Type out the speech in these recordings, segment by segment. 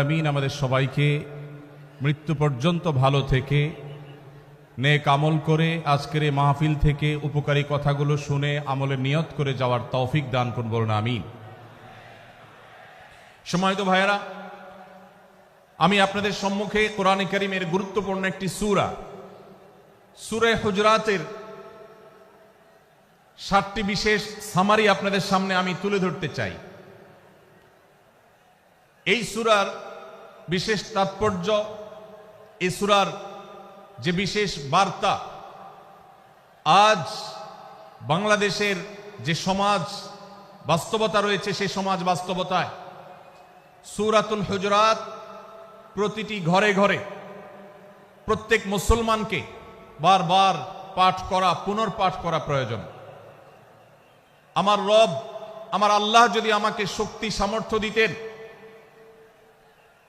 আমিন। আমাদের সবাইকে মৃত্যু পর্যন্ত ভালো থেকে নেক আমল করে আজকের এই মাহফিল থেকে উপকারী কথাগুলো শুনে আমলে নিয়ত করে যাওয়ার তৌফিক দান করুন, বলুন আমিন। সম্মানিত ভাইয়েরা, আমি আপনাদের সম্মুখে কোরআনে কারীমের গুরুত্বপূর্ণ একটি সূরা সূরা হুজরাতের 7টি বিশেষ সামারি আপনাদের সামনে আমি তুলে ধরতে চাই। এই সূরার বিশেষ তাৎপর্য, এই সূরার যে বিশেষ বার্তা, আজ বাংলাদেশের যে সমাজ বাস্তবতা রয়েছে সেই সমাজ বাস্তবতায় সূরাতুল হুজরাত প্রতিটি ঘরে ঘরে প্রত্যেক মুসলমানকে বারবার পাঠ করা, পুনর্পাঠ করা প্রয়োজন। আমার রব, আমার আল্লাহ যদি আমাকে শক্তি সামর্থ্য দিতেন,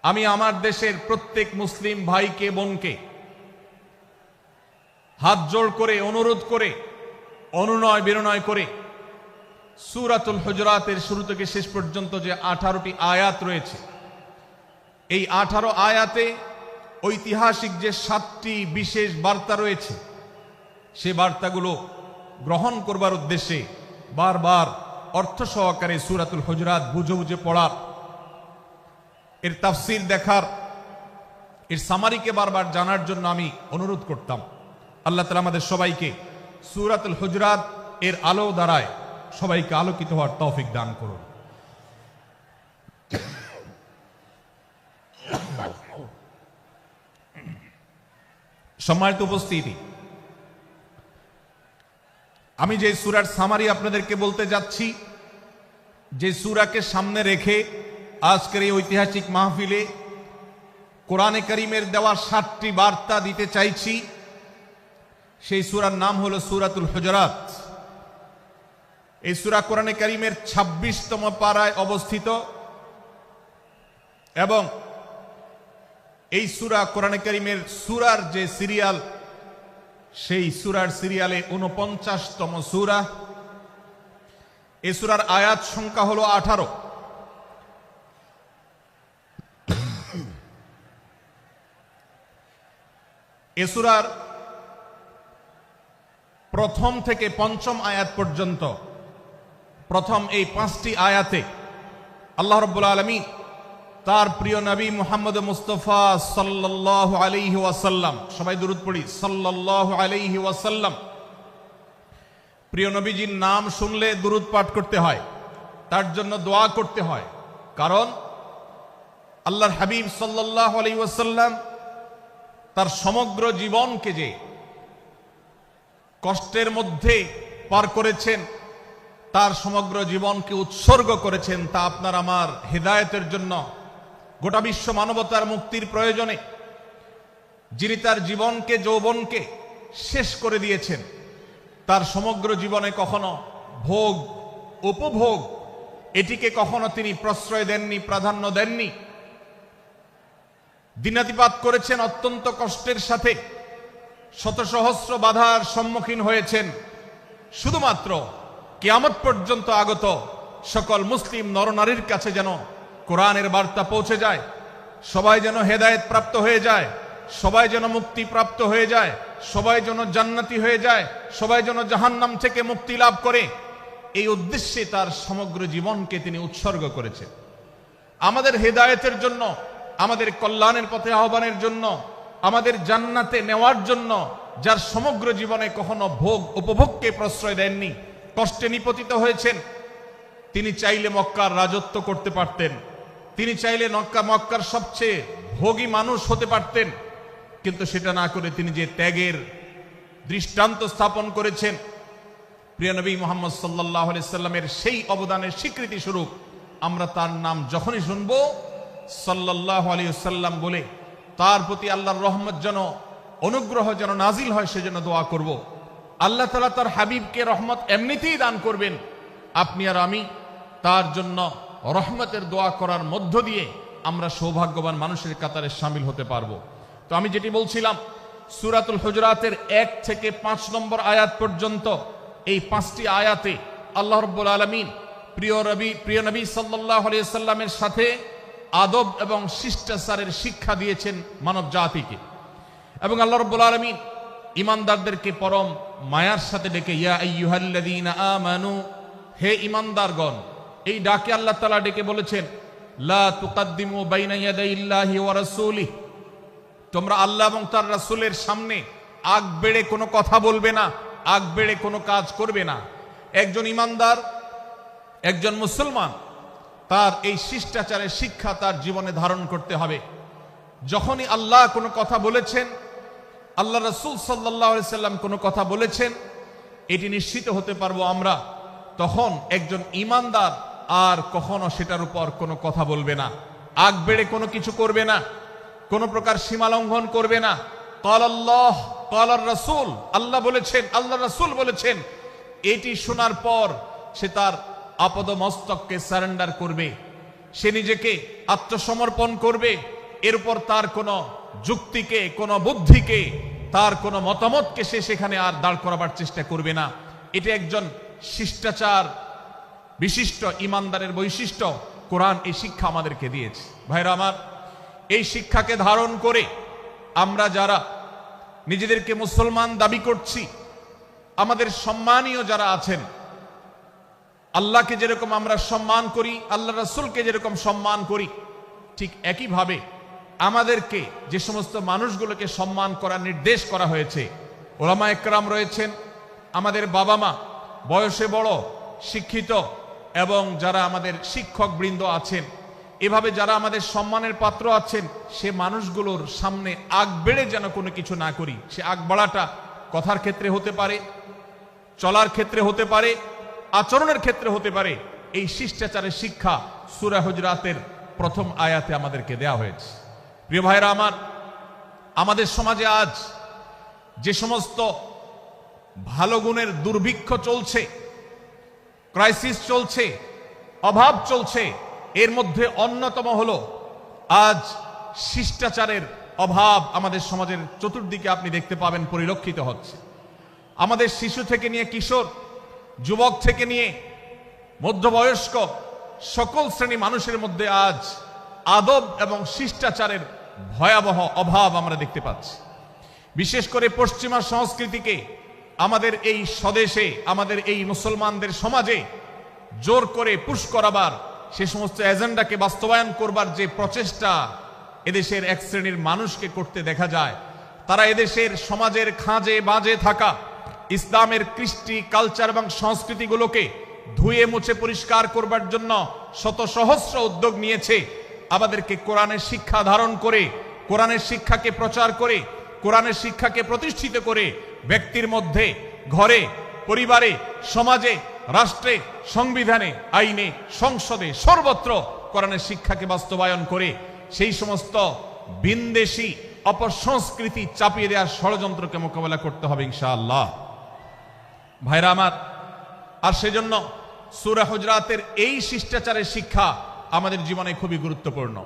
আমি আমার দেশের প্রত্যেক মুসলিম ভাইকে বোনকে হাত জোড় করে, অনুরোধ করে, অনুনয় বিনয় করে সূরাতুল হুজরাতের শুরু থেকে শেষ পর্যন্ত যে 18টি আয়াত রয়েছে, এই 18 আয়াতে ঐতিহাসিক যে 7টি বিশেষ বার্তা রয়েছে, সে বার্তাগুলো গ্রহণ করবার উদ্দেশ্যে বারবার অর্থ সহকারে সূরাতুল হুজরাত বুঝে বুঝে পড়ার, এর তাফসীর দেখার, এর সামারিকে বারবার জানার জন্য আমি অনুরোধ করতাম। আল্লাহ তাআলা আমাদের সবাইকে সূরাতুল হুজরাত এর আলো দ্বারায় সবাইকে আলোকিত হওয়ার তৌফিক দান করুন। সম্মানিত উপস্থিতি, আমি যে সূরার সামারি আপনাদেরকে বলতে যাচ্ছি, যে সূরাকে সামনে রেখে আজকের এই ঐতিহাসিক মাহফিলে কোরআনে কারীমের দেওয়া 7টি বার্তা দিতে চাইছি, সেই সূরার নাম হলো সূরাতুল হুজরাত। এই সূরা কোরআনে কারীমের 26তম পারায় অবস্থিত এবং এই সূরা কোরআনে কারীমের সূরার যে সিরিয়াল, সেই সূরার সিরিয়ালে 49তম সূরা। এই সূরার আয়াত সংখ্যা হলো 18। এ সূরার প্রথম থেকে 5ম আয়াত পর্যন্ত, প্রথম এই 5টি আয়াতে আল্লাহ রাব্বুল আলামিন তার প্রিয় নবী মুহাম্মদ মুস্তাফা সাল্লাল্লাহু আলাইহি ওয়াসাল্লাম, সবাই দুরূদ পড়ি, সাল্লাল্লাহু আলাইহি ওয়াসাল্লাম, প্রিয় নবীজির নাম শুনলে দুরূদ পাঠ করতে হয়, তার জন্য দোয়া করতে হয়। কারণ আল্লাহর হাবিব সাল্লাল্লাহু আলাইহি ওয়াসাল্লাম তার সমগ্র জীবনকে যে কষ্টের মধ্যে পার করেছেন, তার সমগ্র জীবনকে উৎসর্গ করেছেন, তা আপনার আমার হেদায়েতের জন্য, গোটা বিশ্ব মানবতার মুক্তির প্রয়োজনে। যিনি তার জীবনকে, যৌবনকে শেষ করে দিয়েছেন, তার সমগ্র জীবনে কখনো ভোগ, উপভোগ এটিকে কখনো তিনি প্রশ্রয় দেননি, প্রাধান্য দেননি। দিনাতিপাত করেছেন অত্যন্ত কষ্টের সাথে, শত সহস্র বাধার সম্মুখীন হয়েছেন, শুধুমাত্র কিয়ামত পর্যন্ত আগত সকল মুসলিম নরনারীর কাছে যেন কোরআনের বার্তা পৌঁছে যায়, সবাই যেন হেদায়েত প্রাপ্ত হয়ে যায়, সবাই যেন মুক্তি প্রাপ্ত হয়ে যায়, সবাই যেন জান্নাতি হয়ে যায়, সবাই যেন জাহান্নাম থেকে মুক্তি লাভ করে, এই উদ্দেশ্যে তার সমগ্র জীবনকে তিনি উৎসর্গ করেছেন। আমাদের হেদায়েতের জন্য, আমাদের কল্যাণের পথে আহ্বানের জন্য, আমাদের জান্নাতে নেওয়ার জন্য, যার সমগ্র জীবনে কখনো ভোগ উপভোগকে প্রশ্রয় দেননি, কষ্টে নিপতিত হয়েছেন। তিনি চাইলে মক্কার রাজত্ব করতে পারতেন, তিনি চাইলে মক্কার সবচেয়ে ভোগী মানুষ হতে পারতেন, কিন্তু সেটা না করে তিনি যে ত্যাগের দৃষ্টান্ত স্থাপন করেছেন, প্রিয় নবী মুহাম্মদ সাল্লাল্লাহু আলাইহি সাল্লামের সেই অবদানের স্বীকৃতি স্বরূপ আমরা তার নাম যখনই শুনব সাল্লাল্লাহু আলাইহি সাল্লাম বলে তার প্রতি আল্লাহর রহমত যেন, অনুগ্রহ যেন নাজিল হয়, সেজন্য দোয়া করব। আল্লাহ তাআলা তার হাবিবকে রহমত এমনিতেই দান করবেন, আপনি আর আমি তার জন্য রহমতের দোয়া করার মধ্য দিয়ে আমরা সৌভাগ্যবান মানুষের কাতারে শামিল হতে পারবো। তো আমি যেটি বলছিলাম, সূরাতুল হুজরাতের 1 থেকে 5 নম্বর আয়াত পর্যন্ত এই 5টি আয়াতে আল্লাহ রাব্বুল আলামিন প্রিয় নবী সাল্লাল্লাহু আলাইহি সাল্লামের সাথে আদব এবং শিষ্টাচারের শিক্ষা দিয়েছেন মানব জাতিকে। এবং আল্লাহ রাব্বুল আলামিন ঈমানদারদেরকে পরম মায়ার সাথে ডেকে ইয়া আইয়ুহাল্লাযীনা আমানু, হে ঈমানদারগণ, এই ডাকে আল্লাহ তাআলা ডেকে বলেছেন লা তুকাদ্দিমু বাইনা ইয়াদাইল্লাহি ওয়া রাসূলিহি, তোমরা আল্লাহ এবং তার রাসূলের সামনে আগ বেড়ে কোনো কথা বলবে না, আগ বেড়ে কোনো কাজ করবে না। একজন ঈমানদার, একজন মুসলমান, তার এই শিষ্টাচারের শিক্ষা তার জীবনে ধারণ করতে হবে। যখনই আল্লাহ কোনো কথা বলেছেন, আল্লাহ রাসূল সাল্লাল্লাহু আলাইহি সাল্লাম কোনো কথা বলেছেন, এটি নিশ্চিত হতে পারবো আমরা, তখন একজন ঈমানদার আর কখনো সেটার উপর কোনো কথা বলবে না, আগ বেড়ে কোনো কিছু করবে না, কোনো প্রকার সীমা লঙ্ঘন করবে না। ক্বালাল্লাহ ক্বালার রাসূল, আল্লাহ বলেছেন, আল্লাহ রাসূল বলেছেন, এটি শোনার পর সে তার আপাদমস্তককে সারেন্ডার করবে, সে নিজেকে আত্মসমর্পণ করবে। এরপর তার কোনো যুক্তিকে, কোনো বুদ্ধিকে, তার কোনো মতামতকে সে সেখানে আর দাঁড় করাবার চেষ্টা করবে না। এটা একজন শিষ্টাচার বিশিষ্ট ঈমানদারের বৈশিষ্ট্য। কোরআন এই শিক্ষা আমাদেরকে দিয়েছে। ভাইরা আমার, এই শিক্ষাকে ধারণ করে আমরা যারা নিজেদেরকে মুসলমান দাবি করছি, আমাদের সম্মানীয় যারা আছেন, আল্লাহকে যেরকম আমরা সম্মান করি, আল্লাহ রাসূলকে যেরকম সম্মান করি, ঠিক একইভাবে আমাদেরকে যে সমস্ত মানুষগুলোকে সম্মান করার নির্দেশ করা হয়েছে, ওলামা একরাম রয়েছেন, আমাদের বাবা মা, বয়সে বড়, শিক্ষিত, এবং যারা আমাদের শিক্ষক বৃন্দ আছেন, এভাবে যারা আমাদের সম্মানের পাত্র আছেন, সে মানুষগুলোর সামনে আগ বেড়ে যেন কোনো কিছু না করি। সে আগ বাড়াটা কথার ক্ষেত্রে হতে পারে, চলার ক্ষেত্রে হতে পারে, আচরণের ক্ষেত্রে হতে পারে। এই শিষ্টাচারের শিক্ষা সূরা হুজরাতের প্রথম আয়াতে আমাদেরকে দেয়া হয়েছে। প্রিয় ভাইরা আমার, আমাদের সমাজে আজ যে সমস্ত ভালো গুণের দুর্ভিক্ষ চলছে, ক্রাইসিস চলছে, অভাব চলছে, এর মধ্যে অন্যতম হলো আজ শিষ্টাচারের অভাব। আমাদের সমাজের চতুর্দিকে আপনি দেখতে পাবেন পরিলক্ষিত হচ্ছে। আমাদের শিশু থেকে নিয়ে কিশোর, যুবক থেকে নিয়ে মধ্যবয়স্ক, সকল শ্রেণী মানুষের মধ্যে আজ আদব এবং শিষ্টাচারের ভয়াবহ অভাব আমরা দেখতে পাচ্ছি। বিশেষ করে পশ্চিমা সংস্কৃতিকে আমাদের এই স্বদেশে, আমাদের এই মুসলমানদের সমাজে জোর করে পুশ করাবার, সে সমস্ত এজেন্ডাকে বাস্তবায়ন করবার যে প্রচেষ্টা এদেশের এক শ্রেণীর মানুষকে করতে দেখা যায়, তারা এদেশের সমাজের খাঁজে বাজে থাকা ইসলামের কৃষ্টি, কালচার এবং সংস্কৃতিগুলোকে ধুয়ে মুছে পরিষ্কার করবার জন্য শত সহস্র উদ্যোগ নিয়েছে। আমাদেরকে কোরআনের শিক্ষা ধারণ করে, কোরআনের শিক্ষাকে প্রচার করে, কোরআনের শিক্ষাকে প্রতিষ্ঠিত করে ব্যক্তির মধ্যে, ঘরে, পরিবারে, সমাজে, রাষ্ট্রে, সংবিধানে, আইনে, সংসদে, সর্বত্র কোরআনের শিক্ষাকে বাস্তবায়ন করে সেই সমস্ত বিন্দেশী অপসংস্কৃতি চাপিয়ে দেওয়ার ষড়যন্ত্রকে মোকাবেলা করতে হবে ইনশাআল্লাহ। ভাইরা আমার, আর সেজন্য সূরা হুজরাতের এই শিষ্টাচারের শিক্ষা আমাদের জীবনে খুবই গুরুত্বপূর্ণ।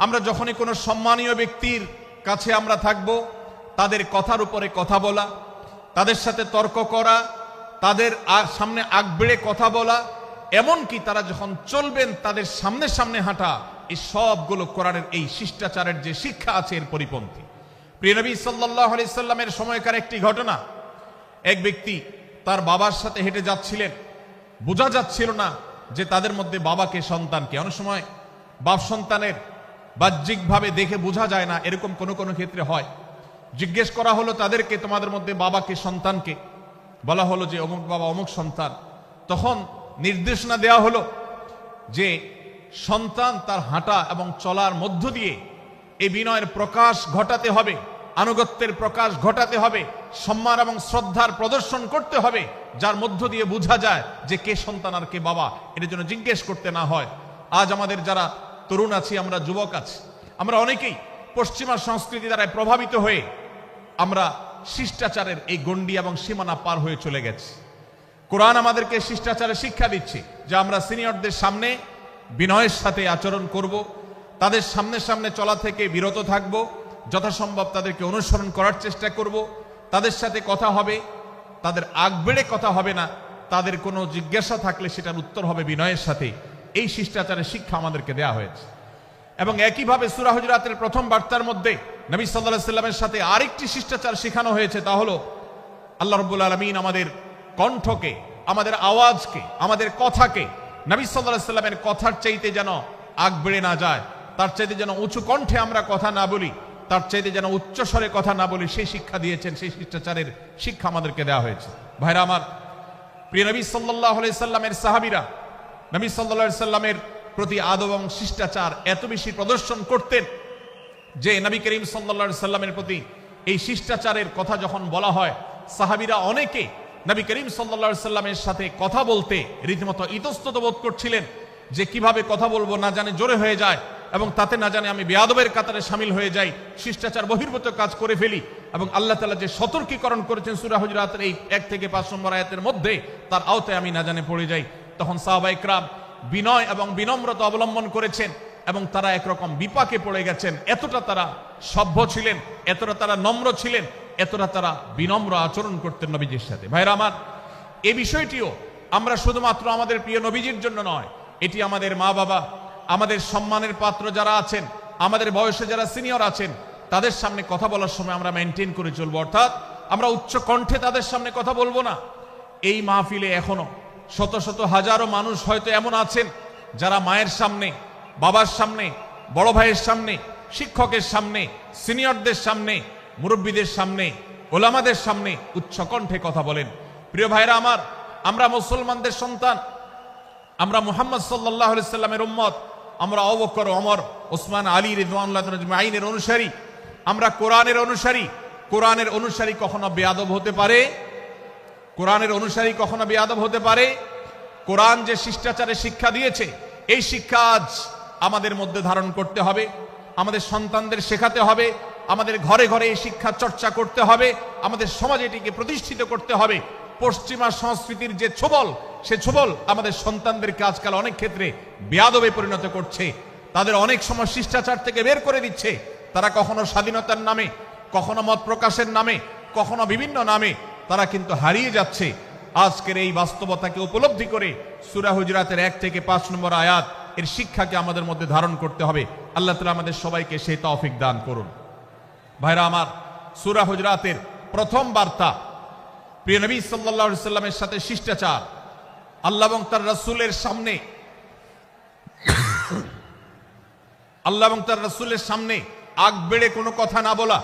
আমরা যখনই কোনো সম্মানীয় ব্যক্তির কাছে আমরা থাকব, তাদের কথার উপরে কথা বলা, তাদের সাথে তর্ক করা, তাদের সামনে আগ বেড়ে কথা বলা, এমনকি তারা যখন চলবেন তাদের সামনে সামনে হাঁটা, এই সবগুলো কোরআনের এই শিষ্টাচারের যে শিক্ষা আছে এর পরিপন্থী। প্রিয় নবী সাল্লাল্লাহু আলাইহি সাল্লামের সময়কার একটি ঘটনা, এক ব্যক্তি তার বাবার সাথে হেঁটে যাচ্ছিলেন, বোঝা যাচ্ছিল না যে তাদের মধ্যে বাবাকে সন্তানকে। অনেক সময় বাপ সন্তানের বাহ্যিকভাবে দেখে বোঝা যায় না, এরকম কোনো কোনো ক্ষেত্রে হয়। জিজ্ঞেস করা হলো তাদেরকে, তোমাদের মধ্যে বাবাকে সন্তানকে? বলা হলো যে অমুক বাবা, অমুক সন্তান। তখন নির্দেশনা দেওয়া হলো যে সন্তান তার হাঁটা এবং চলার মধ্য দিয়ে এই বিনয়ের প্রকাশ ঘটাতে হবে, আনুগত্যের প্রকাশ ঘটাতে হবে, সম্মান এবং শ্রদ্ধার প্রদর্শন করতে হবে, যার মধ্য দিয়ে বোঝা যায় যে কে সন্তান আর কে বাবা। এর জন্য জিজ্ঞেস করতে না হয়। আজ আমাদের যারা তরুণ আছি, আমরা যুবক আছি, আমরা অনেকেই পশ্চিমা সংস্কৃতি দ্বারা প্রভাবিত হয়ে আমরা শিষ্টাচারের এই গণ্ডি এবং সীমানা পার হয়ে চলে গেছি। কোরআন আমাদেরকে শিষ্টাচারের শিক্ষা দিচ্ছে যে আমরা সিনিয়রদের সামনে বিনয়ের সাথে আচরণ করব, তাদের সামনে সামনে চলা থেকে বিরত থাকব, যথাসম্ভব তাদেরকে অনুসরণ করার চেষ্টা করব, তাদের সাথে কথা হবে, তাদের আগ বেড়ে কথা হবে না, তাদের কোনো জিজ্ঞাসা থাকলে সেটার উত্তর হবে বিনয়ের সাথে। এই শিষ্টাচারের শিক্ষা আমাদেরকে দেয়া হয়েছে। এবং একইভাবে সূরা হুজুরাতের প্রথম বার্তার মধ্যে নবী সাল্লাল্লাহু আলাইহি সাল্লামের সাথে আরেকটি শিষ্টাচার শেখানো হয়েছে, তা হলো আল্লাহ রাব্বুল আলামিন আমাদের কণ্ঠকে, আমাদের আওয়াজকে, আমাদের কথাকে নবী সাল্লাল্লাহু আলাইহি সাল্লামের কথার চাইতে যেন আগ বেড়ে না যায়, তার চাইতে যেন উঁচু কণ্ঠে আমরা কথা না বলি, তার চাইতে যেন উচ্চ স্বরে কথা না বলি, সেই শিক্ষা দিয়েছেন, সেই শিষ্টাচারের শিক্ষা আমাদেরকে দেওয়া হয়েছে। ভাইরা আমার, প্রিয় নবী সাল্লাল্লাহু আলাইহি সাল্লামের সাহাবীরা নবী সাল্লাল্লাহু আলাইহি সাল্লামের প্রতি আদব এবং শিষ্টাচার এত বেশি প্রদর্শন করতেন যে নবী করিম সাল্লাল্লাহু আলাইহি সাল্লামের প্রতি এই শিষ্টাচারের কথা যখন বলা হয়, সাহাবীরা অনেকে নবী করিম সাল্লাল্লাহু আলাইহি সাল্লামের সাথে কথা বলতে রীতিমতো ইতস্তত বোধ করছিলেন যে কিভাবে কথা বলবো, না জানে জোরে হয়ে যায় এবং তাতে না জানে আমি বেয়াদবের কাতারে শামিল হয়ে যাই, শিষ্টাচার বহির্ভূত কাজ করে ফেলি। এবং আল্লাহ তাআলা যে সতর্কীকরণ করেছেন সূরা হুজুরাতের এই 1 থেকে 5 নম্বর আয়াতের মধ্যে, তার আওতায় আমি না জানে পড়ে যাই। তখন সাহাবায়ে কেরাম বিনয় এবং বিনম্রতা অবলম্বন করেছেন এবং তারা একরকম বিপাকে পড়ে গেছেন। এতটা তারা সভ্য ছিলেন, এতটা তারা নম্র ছিলেন, এতটা তারা বিনম্র আচরণ করতেন নবীজির সাথে। ভাইরা আমার, এই বিষয়টিও আমরা শুধুমাত্র আমাদের প্রিয় নবীজির জন্য নয়, এটি আমাদের মা বাবা, আমাদের সম্মানের পাত্র যারা আছেন, আমাদের বয়সে যারা সিনিয়র আছেন, তাদের সামনে কথা বলার সময় আমরা মেনটেন করে চলবো, অর্থাৎ আমরা উচ্চ কণ্ঠে তাদের সামনে কথা বলবো না। এই মাহফিলে এখনো শত শত হাজারো মানুষ হয়তো এমন আছেন যারা মায়ের সামনে, বাবার সামনে, বড় ভাইয়ের সামনে, শিক্ষকের সামনে, সিনিয়রদের সামনে, মুরব্বীদের সামনে, ওলামাদের সামনে উচ্চ কণ্ঠে কথা বলেন। প্রিয় ভাইরা আমার, আমরা মুসলমানদের সন্তান, আমরা মুহাম্মদ সাল্লাল্লাহু আলাইহি সাল্লামের উম্মত, আমরা আবু বকর, ওমর, ওসমান, আলী রাদিয়াল্লাহু আজমাইনের অনুসারী, আমরা কোরআনের অনুসারী। কোরআনের অনুসারী কখনো বেয়াদব হতে পারে? কোরআনের অনুসারী কখনো বেয়াদব হতে পারে? কোরআন যে শিষ্টাচারের শিক্ষা দিয়েছে, এই শিক্ষা আজ আমাদের মধ্যে ধারণ করতে হবে, আমাদের সন্তানদের শেখাতে হবে, আমাদের ঘরে ঘরে এই শিক্ষা চর্চা করতে হবে, আমাদের সমাজে এটিকে প্রতিষ্ঠিত করতে হবে। পশ্চিমা সংস্কৃতির যে ছোবল, সে ছোবল আমাদের সন্তানদেরকে আজকাল অনেক ক্ষেত্রে বেয়াদবে পরিণত করছে, তাদের অনেক সময় শিষ্টাচার থেকে বের করে দিচ্ছে। তারা কখনো স্বাধীনতার নামে, কখনো মত প্রকাশের নামে, কখনো বিভিন্ন নামে তারা কিন্তু হারিয়ে যাচ্ছে। আজকের এই বাস্তবতাকে উপলব্ধি করে সূরা হুজুরাতের 1 থেকে 5 নম্বর আয়াত এর শিক্ষাকে আমাদের মধ্যে ধারণ করতে হবে। আল্লাহ তাআলা আমাদের সবাইকে সেই তৌফিক দান করুন। ভাইরা আমার, সূরা হুজুরাতের প্রথম বার্তা প্রিয় নবী সাল্লাল্লাহু আলাইহি সাল্লামের সাথে শিষ্টাচার, আল্লাহ এবং তার রাসূলের সামনে, আল্লাহ এবং তার রাসূলের সামনে আগ বেড়ে কোনো কথা না বলা,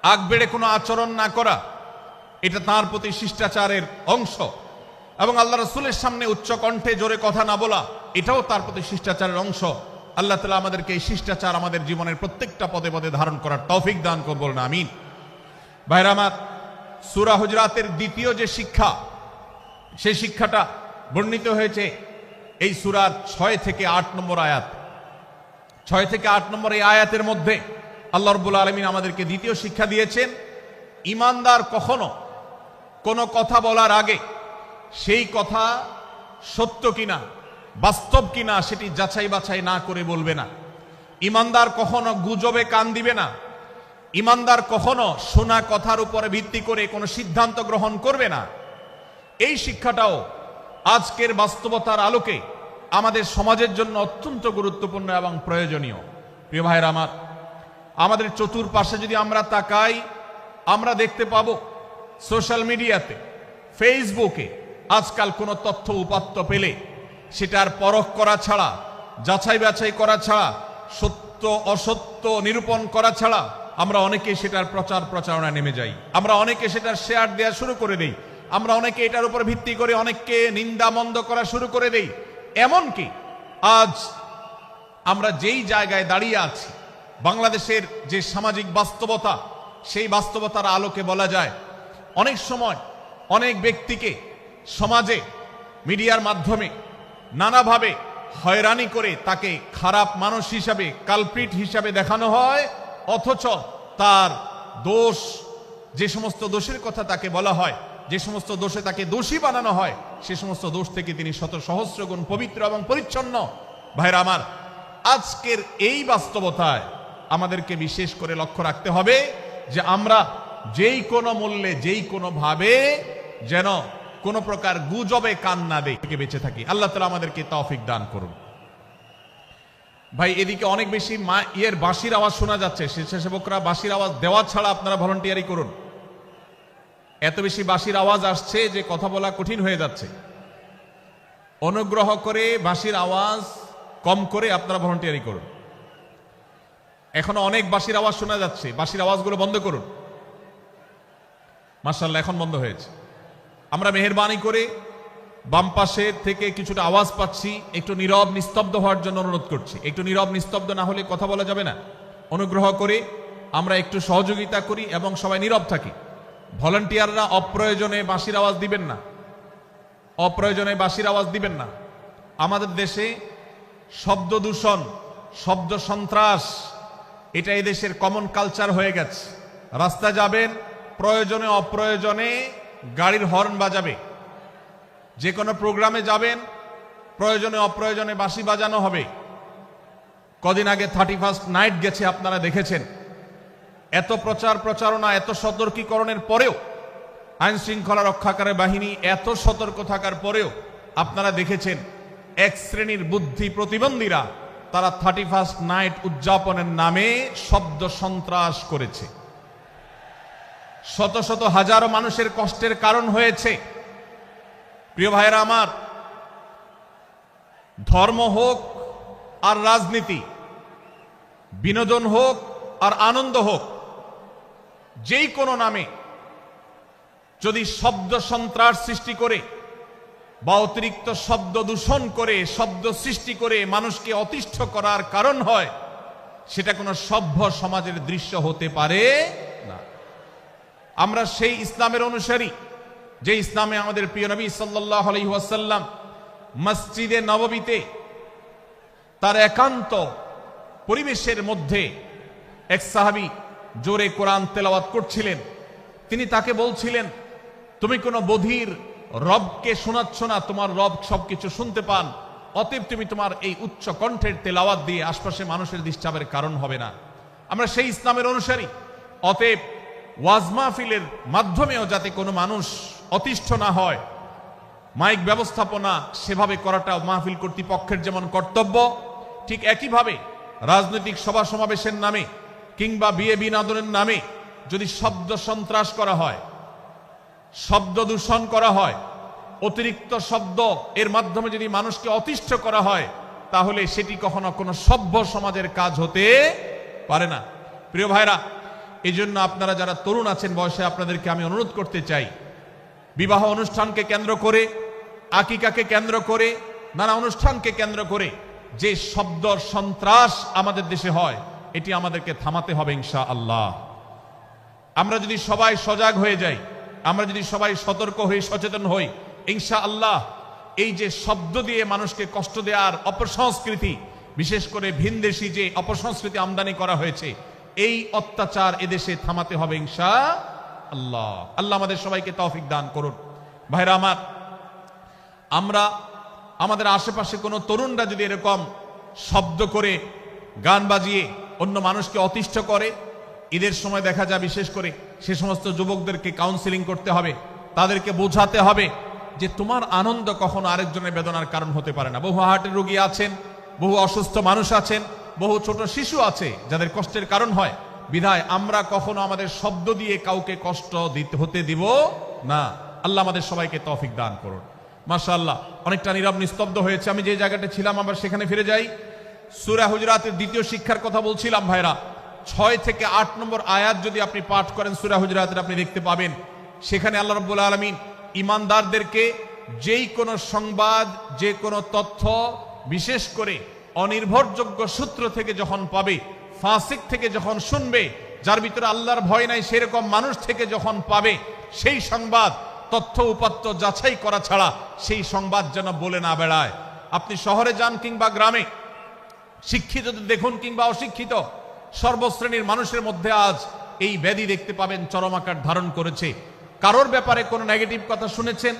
আগ বেড়ে কোনো আচরণ না করা, এটা তার প্রতি শিষ্টাচারের অংশ। এবং আল্লাহ রাসূলের সামনে উচ্চ কণ্ঠে জোরে কথা না বলা, এটাও তার প্রতি শিষ্টাচারের অংশ। আল্লাহ তাআলা আমাদেরকে এই শিষ্টাচার আমাদের জীবনের প্রত্যেকটা পদে পদে ধারণ করার তৌফিক দান করুন, বলুন আমিন। ভাইরা আমার, সূরা হুজুরাতের দ্বিতীয় যে শিক্ষা, সেই শিক্ষাটা বর্ণিত হয়েছে এই সূরার 6 থেকে 8 নম্বর আয়াত। 6 থেকে 8 নম্বর এই আয়াতের মধ্যে আল্লাহ রাব্বুল আলামিন আমাদেরকে দ্বিতীয় শিক্ষা দিয়েছেন, ঈমানদার কখনো কোনো কথা বলার আগে সেই কথা সত্য কিনা, বাস্তব কিনা সেটি যাচাই বাছাই না করে বলবে না। ঈমানদার কখনো গুজবে কান দিবে না। ঈমানদার কখনো শোনা কথার উপরে ভিত্তি করে কোনো সিদ্ধান্ত গ্রহণ করবে না। এই শিক্ষাটাও আজকের বাস্তবতার আলোকে আমাদের সমাজের জন্য অত্যন্ত গুরুত্বপূর্ণ এবং প্রয়োজনীয়। প্রিয় ভাইরা আমার, আমাদের চতুর্পাশে যদি আমরা তাকাই, আমরা দেখতে পাবো সোশ্যাল মিডিয়াতে, ফেসবুকে আজকাল কোনো তথ্য উপাত্ত পেলে সেটার পরখ করা ছাড়া, যাচাই বাছাই করা ছাড়া, সত্য অসত্য নিরূপণ করা ছাড়া আমরা অনেকে সেটার প্রচারণায় নেমে যাই। আমরা অনেকে সেটার শেয়ার দেওয়া শুরু করে দেই। আমরা অনেকে এটার উপর ভিত্তি করে অনেককে নিন্দা মন্দ করা শুরু করে দেই। এমনকি আজ আমরা যেই জায়গায় দাঁড়িয়ে আছি, বাংলাদেশের যে সামাজিক বাস্তবতা, সেই বাস্তবতার আলোকে বলা যায় অনেক সময় অনেক ব্যক্তিকে সমাজে মিডিয়ার মাধ্যমে নানাভাবে হয়রানি করে তাকে খারাপ মানুষ হিসাবে, কালপ্রিট হিসাবে দেখানো হয়, অথচ তার দোষ, যে সমস্ত দোষের কথা তাকে বলা হয়, যে সমস্ত দোষে তাকে দোষী বানানো হয়, সে সমস্ত দোষ থেকে তিনি শত সহস্র গুণ পবিত্র এবং পরিচ্ছন্ন। ভাইরা আমার, আজকের এই বাস্তবতায় আমাদেরকে বিশেষ করে লক্ষ্য রাখতে হবে যে আমরা যেই কোনো মূল্যে, যেই কোনো ভাবে যেন কোনো প্রকার গুজবে কান না দেই, বেঁচে থাকি। আল্লাহ তাআলা আমাদেরকে তৌফিক দান করুন। ভাই এদিকে অনেক বেশি বাঁশির আওয়াজ শোনা যাচ্ছে। স্বেচ্ছাসেবকরা বাঁশির আওয়াজ দেওয়া ছাড়া আপনারা ভলান্টিয়ারি করুন। এত বেশি বাঁশির আওয়াজ আসছে যে কথা বলা কঠিন হয়ে যাচ্ছে। অনুগ্রহ করে বাঁশির আওয়াজ কম করে আপনারা ভলান্টিয়ারি করুন। এখনো অনেক বাঁশির আওয়াজ শোনা যাচ্ছে, বাঁশির আওয়াজগুলো বন্ধ করুন। মাশাআল্লাহ, এখন বন্ধ হয়েছে। আমরা মেহেরবানি করে বাম পাশের থেকে কিছুটা আওয়াজ পাচ্ছি, একটু নীরব নিস্তব্ধ হওয়ার জন্য অনুরোধ করছি। একটু নীরব নিস্তব্ধ না হলে কথা বলা যাবে না। অনুগ্রহ করে আমরা একটু সহযোগিতা করি এবং সবাই নীরব থাকি। ভলান্টিয়াররা অপ্রয়োজনে বাঁশির আওয়াজ দিবেন না, অপ্রয়োজনে বাঁশির আওয়াজ দিবেন না। আমাদের দেশে শব্দ দূষণ, শব্দ সন্ত্রাস, এটা এই দেশের কমন কালচার হয়ে গেছে। রাস্তায় যাবেন, প্রয়োজনে অপ্রয়োজনে গাড়ির হর্ন বাজাবে। যে কোনো প্রোগ্রামে যাবেন, প্রয়োজনে অপ্রয়োজনে বাঁশি বাজানো হবে। কদিন আগে 31 নাইট গেছে, আপনারা দেখেছেন। এত প্রচার প্রচারণা, এত সতর্কীকরণের পরেও, আইন শৃঙ্খলা রক্ষাকারী বাহিনী এত সতর্ক থাকার পরেও আপনারা দেখেছেন এক শ্রেণীর বুদ্ধি প্রতিবন্ধীরা তারা 31 নাইট উদযাপনের নামে শব্দ সন্ত্রাস করেছে। শত শত হাজারো মানুষের কষ্টের কারণ হয়েছে। প্রিয় ভাইরা আমার, ধর্ম হোক আর রাজনীতি, বিনোদন হোক আর আনন্দ হোক, যেই কোনো নামে যদি শব্দ সন্ত্রাস সৃষ্টি করে বা অতিরিক্ত শব্দ দূষণ করে, শব্দ সৃষ্টি করে মানুষকে অতিষ্ঠ করার কারণ হয়, সেটা কোনো সভ্য সমাজের দৃশ্য হতে পারে না। আমরা সেই ইসলামের অনুসারী যে ইসলামে আমাদের প্রিয় নবী সাল্লাল্লাহু আলাইহি ওয়াসাল্লাম মসজিদে নববীতে তার একান্ত পরিবেশের মধ্যে এক সাহাবী জোরে কোরআন তেলাওয়াত করছিলেন। তিনি তাকে বলছিলেন, তুমি কোনো বধির রবকে শোনাচ্ছ না, তোমার রব সবকিছু শুনতে পান, অতএব তুমি তোমার এই উচ্চ কণ্ঠের তেলাওয়াত দিয়ে আশপাশে মানুষের ডিস্টার্বের কারণ হবে না। আমরা সেই ইসলামের অনুসারী। অতএব ওয়াজ মাহফিলের মাধ্যমেও যাতে কোনো মানুষ অতিষ্ঠ না হয়, মাইক ব্যবস্থাপনা সেভাবে করাটা মাহফিল কর্তৃপক্ষের যেমন কর্তব্য, ঠিক একইভাবে রাজনৈতিক সভা সমাবেশের নামে কিংবা বিয়ে বিনোদনের নামে যদি শব্দ সন্ত্রাস করা হয়, শব্দ দূষণ করা হয়, অতিরিক্ত শব্দ এর মাধ্যমে যদি মানুষকে অতিষ্ঠ করা হয়, তাহলে সেটি কখনো কোনো সভ্য সমাজের কাজ হতে পারে না। প্রিয় ভাইরা, এই জন্য আপনারা যারা তরুণ আছেন বয়সে, আপনাদেরকে আমি অনুরোধ করতে চাই, বিবাহ অনুষ্ঠানকে কেন্দ্র করে, আকিকাকে কেন্দ্র করে, নানা অনুষ্ঠানকে কেন্দ্র করে যে শব্দ সন্ত্রাস আমাদের দেশে হয়, এটি আমাদেরকে থামাতে হবে ইনশাআল্লাহ। আমরা যদি সবাই সজাগ হয়ে যাই, আমরা যদি সবাই সতর্ক হই, সচেতন হই, ইনশাআল্লাহ এই যে শব্দ দিয়ে মানুষকে কষ্ট দেওয়ার অপসংস্কৃতি, বিশেষ করে ভিনদেশী যে অপসংস্কৃতি আমদানি করা হয়েছে, এই অত্যাচার এদেশে থামাতে হবে ইনশাআল্লাহ। আল্লাহ আমাদের সবাইকে তৌফিক দান করুন। ভাইরা আমার, আমরা আমাদের আশেপাশে কোনো তরুণরা যদি এরকম শব্দ করে, গান বাজিয়ে অন্য মানুষকে অতিষ্ঠ করে, ঈদের সময় দেখা যায় বিশেষ করে সে সমস্ত যুবকদেরকে কাউন্সিলিং করতে হবে, তাদেরকে বোঝাতে হবে যে তোমার আনন্দ কখনো আরেকজনের বেদনার কারণ হতে পারে না। বহু হার্টের রোগী আছেন, বহু অসুস্থ মানুষ আছেন, বহু ছোট শিশু আছে যাদের কষ্টের কারণ হয়। বিধায় আমরা কখনো আমাদের শব্দ দিয়ে কাউকে কষ্ট হতে দিব না। আল্লাহ আমাদের সবাইকে তৌফিক দান করুন। মাশাআল্লাহ, অনেকটা নীরব নিস্তব্ধ হয়েছে। আমি যে জায়গাটা ছিলাম আবার সেখানে ফিরে যাই। সূরা হুজুরাতের দ্বিতীয় শিক্ষার কথা বলছিলাম ভাইরা। 6 থেকে 8 নম্বর আয়াত যদি আপনি পাঠ করেন সূরা হুজুরাতের, আপনি দেখতে পাবেন সেখানে আল্লাহ রাব্বুল আলামিন ঈমানদারদেরকে যেই কোনো সংবাদ, যে কোনো তথ্য, বিশেষ করে অনির্ভরযোগ্য সূত্র থেকে যখন পাবে, ফাসিক থেকে যখন শুনবে, যার ভিতরে আল্লাহর ভয় নাই সেরকম মানুষ থেকে যখন পাবে, সেই সংবাদ তথ্য উপাত্ত যাচাই করা ছাড়া সেই সংবাদ যেন বলে না বেড়ায়। আপনি শহরে যান কিংবা গ্রামে, শিক্ষিত দেখুন কিংবা অশিক্ষিত, সর্বশ্রেণীর মানুষের মধ্যে আজ এই ব্যাধি দেখতে পাবেন চরম আকার ধারণ করেছে। কারোর ব্যাপারে কোনো নেগেটিভ কথা শুনেছেন,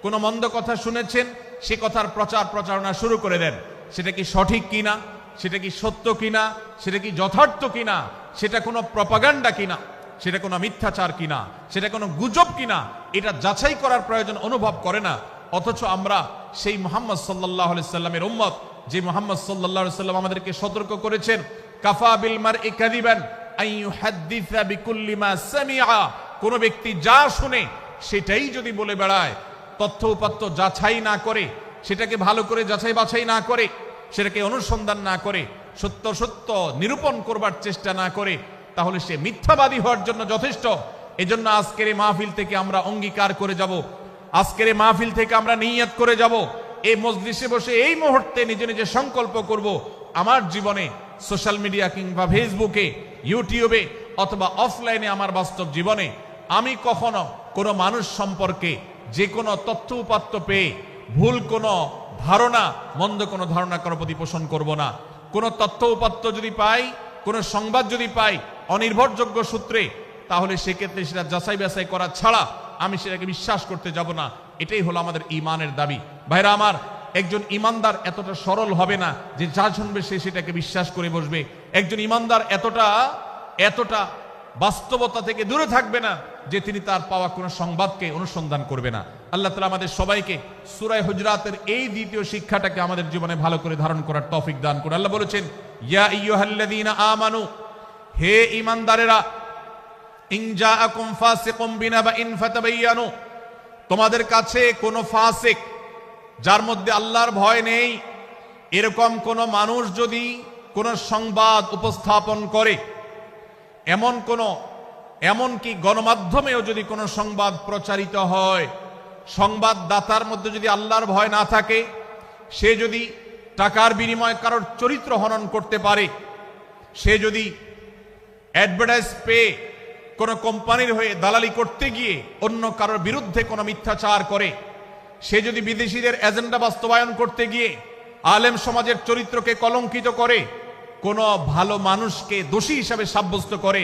কোনো মন্দ কথা শুনেছেন, সে কথার প্রচার প্রচারণা শুরু করে দেন। সেটা কি সঠিক কিনা, সেটা কি সত্য কিনা, সেটা কি যথার্থ কিনা, সেটা কোনো প্রপাগান্ডা কিনা, সেটা কোনো মিথ্যাচার কিনা, সেটা কোনো গুজব কিনা, এটা যাচাই করার প্রয়োজন অনুভব করে না। অথচ আমরা সেই মুহাম্মদ সাল্লাল্লাহু আলাইহি সাল্লামের উম্মত, যে মুহাম্মদ সাল্লাল্লাহু আলাইহি সাল্লাম আমাদেরকে সতর্ক করেছেন, কাফা বিল মারই কাযিবান আন ইউহাদ্দিসা বিকুল্লি মা সামিআ, কোন ব্যক্তি যা শুনে সেটাই যদি বলে বেড়ায়, তথ্য উপাত্ত যাচাই না করে, সেটাকে ভালো করে যাচাই বাছাই না করে, সেটাকে অনুসন্ধান না করে, সত্য সত্য নিরূপণ করবার চেষ্টা না করে, তাহলে সে মিথ্যাবাদী হওয়ার জন্য যথেষ্ট। এজন্য আজকের এই মাহফিল থেকে আমরা অঙ্গীকার করে যাব, আজকের এই মাহফিল থেকে আমরা নিয়ত করে যাব, এই মজলিসে বসে এই মুহূর্তে নিজে নিজে সংকল্প করব, আমার জীবনে সোশ্যাল মিডিয়া কিংবা ফেসবুকে, ইউটিউবে অথবা অফলাইনে আমার বাস্তব জীবনে আমি কখনো কোনো মানুষ সম্পর্কে যে কোনো তথ্য উপাত্ত পেয়ে ভুল কোনো ধারণা, মন্দ কোনো ধারণা কারো প্রতি পোষণ করব না। কোনো তথ্য উপাত্ত যদি পাই, কোনো সংবাদ যদি পাই অনির্ভরযোগ্য সূত্রে, তাহলে সেক্ষেত্রে সেটা যাচাই বাছাই করা ছাড়া আমি সেটাকে বিশ্বাস করতে যাব না। এটাই হলো আমাদের ঈমানের দাবি। ভাইরা আমার, একজন ঈমানদার এতটা সরল হবে না যে যা শুনবে সে সেটাকে বিশ্বাস করে বসবে। একজন ঈমানদার এতটা বাস্তবতা থেকে দূরে থাকবে না যে তিনি তার পাওয়া কোনো সংবাদকে অনুসন্ধান করবে না। আল্লাহ তাআলা আমাদের সবাইকে সূরা হুজরাতের এই দ্বিতীয় শিক্ষাটাকে আমাদের জীবনে ভালো করে ধারণ করার তৌফিক দান করুন। আল্লাহ বলেছেন, ইয়া আইয়ুহাল্লাযীনা আমানু, হে ঈমানদারেরা, ইন জাআকুম ফাসিকুম বিনাবাইন ফাতাবায়ানু, তোমাদের কাছে কোনো ফাসিক, যার মধ্যে আল্লাহর ভয় নেই, এরকম কোন মানুষ যদি কোন সংবাদ উপস্থাপন করে, এমনকি গণমাধ্যমেও যদি কোনো সংবাদ প্রচারিত হয়, সংবাদদাতার মধ্যে যদি আল্লাহর ভয় না থাকে, সে যদি টাকার বিনিময়ে কারোর চরিত্র হনন করতে পারে, সে যদি অ্যাডভার্টাইজ পেয়ে কোনো কোম্পানির হয়ে দালালি করতে গিয়ে অন্য কারোর বিরুদ্ধে কোনো মিথ্যাচার করে, সে যদি বিদেশিদের এজেন্ডা বাস্তবায়ন করতে গিয়ে আলেম সমাজের চরিত্রকে কলঙ্কিত করে, কোনো ভালো মানুষকে দোষী হিসাবে সাব্যস্ত করে,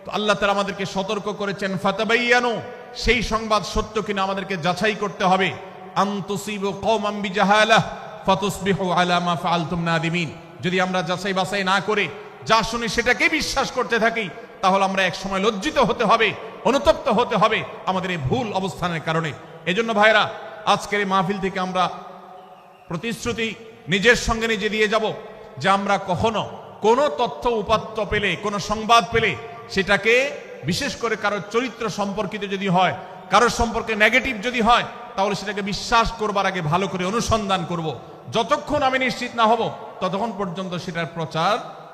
তো আল্লাহ তাআলা আমাদেরকে সতর্ক করেছেন, ফাতাবায়ানু, সেই সংবাদ সত্য কিনা আমাদেরকে যাচাই করতে হবে। আন তুসিবু কওমান বিজাহালাহ ফাতুসবিহু আলা মা ফাআলতুম নাদিমিন, যদি আমরা যাচাই বাছাই না করে যা শুনি সেটাকে বিশ্বাস করতে থাকি, তাহলে আমরা এক সময় লজ্জিত হতে হবে, অনুতপ্ত হতে হবে আমাদের এই ভুল অবস্থানের কারণে। এজন্য ভাইরা, আজকের এই মাহফিল থেকে আমরা প্রতিশ্রুতি নিজের সঙ্গে নিজে দিয়ে যাব যে আমরা কখনো কোনো তথ্য উপাত্ত পেলে, কোনো সংবাদ পেলে, সেটাকে বিশেষ করে কারোর চরিত্র সম্পর্কিত যদি হয়, কারোর সম্পর্কে নেগেটিভ যদি হয়, তাহলে সেটাকে বিশ্বাস করবার আগে ভালো করে অনুসন্ধান করব। যতক্ষণ আমি নিশ্চিত না হব ততক্ষণ পর্যন্ত সেটার প্রচার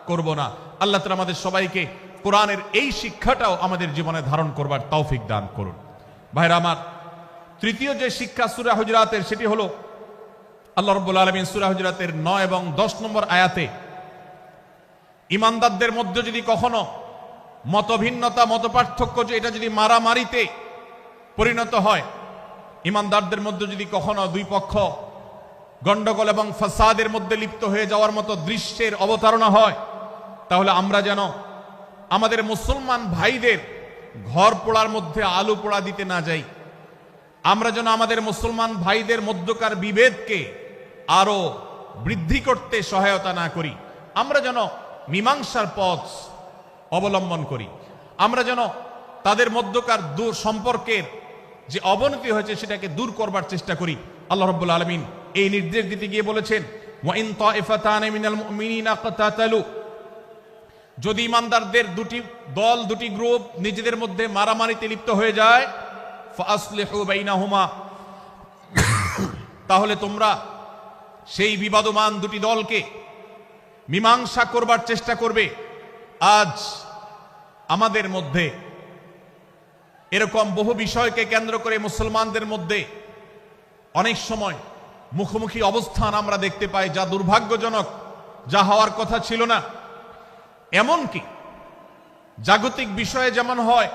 করব না। আল্লাহ তাআলা আমাদের সবাইকে কোরআনের এই শিক্ষাটাও আমাদের জীবনে ধারণ করবার তৌফিক দান করুন। ভাইরা আমার, তৃতীয় যে শিক্ষা সূরা হুজরাতের, সেটি হলো আল্লাহ রাব্বুল আলামিন সূরা হুজরাতের 9 এবং 10 নম্বর আয়াতে ঈমানদারদের মধ্যে যদি কখনো মতভিন্নতা, মতপার্থক্য, যে এটা যদি মারামারিতে পরিণত হয়, ঈমানদারদের মধ্যে যদি কখনো দুই পক্ষ গন্ডগোল এবং ফাসাদের মধ্যে লিপ্ত হয়ে যাওয়ার মতো দৃশ্যের অবতারণা হয়, তাহলে আমরা যেন আমাদের মুসলমান ভাইদের ঘর পোড়ার মধ্যে আলু পোড়া দিতে না যাই। আমরা যেন আমাদের মুসলমান ভাইদের মধ্যকার বিভেদকে আরো বৃদ্ধি করতে সহায়তা না করি। আমরা যেন মীমাংসার পথ অবলম্বন করি। আমরা যেন তাদের মধ্যকার সম্পর্কের যে অবনতি হয়েছে সেটাকে দূর করবার চেষ্টা করি। আল্লাহ রাব্বুল আলামিন এই নির্দেশ দিতে গিয়ে বলেছেন, ওয়া ইন তাইফাতান মিনাল মুমিনিনা কাতাতালু, যদি ঈমানদারদের দুটি দল, দুটি গ্রুপ নিজেদের মধ্যে মারামারিতে লিপ্ত হয়ে যায়, ফাসলিহু বাইনাহুমা, তাহলে তোমরা সেই বিবাদমান দুটি দলকে মীমাংসা করবার চেষ্টা করবে। আজ আমাদের মধ্যে এরকম বহু বিষয়কে কেন্দ্র করে মুসলমানদের মধ্যে অনেক সময় মুখোমুখি অবস্থান আমরা দেখতে পাই, যা দুর্ভাগ্যজনক, যা হওয়ার কথা ছিল না। এমনকি জাগতিক বিষয়ে যেমন হয়,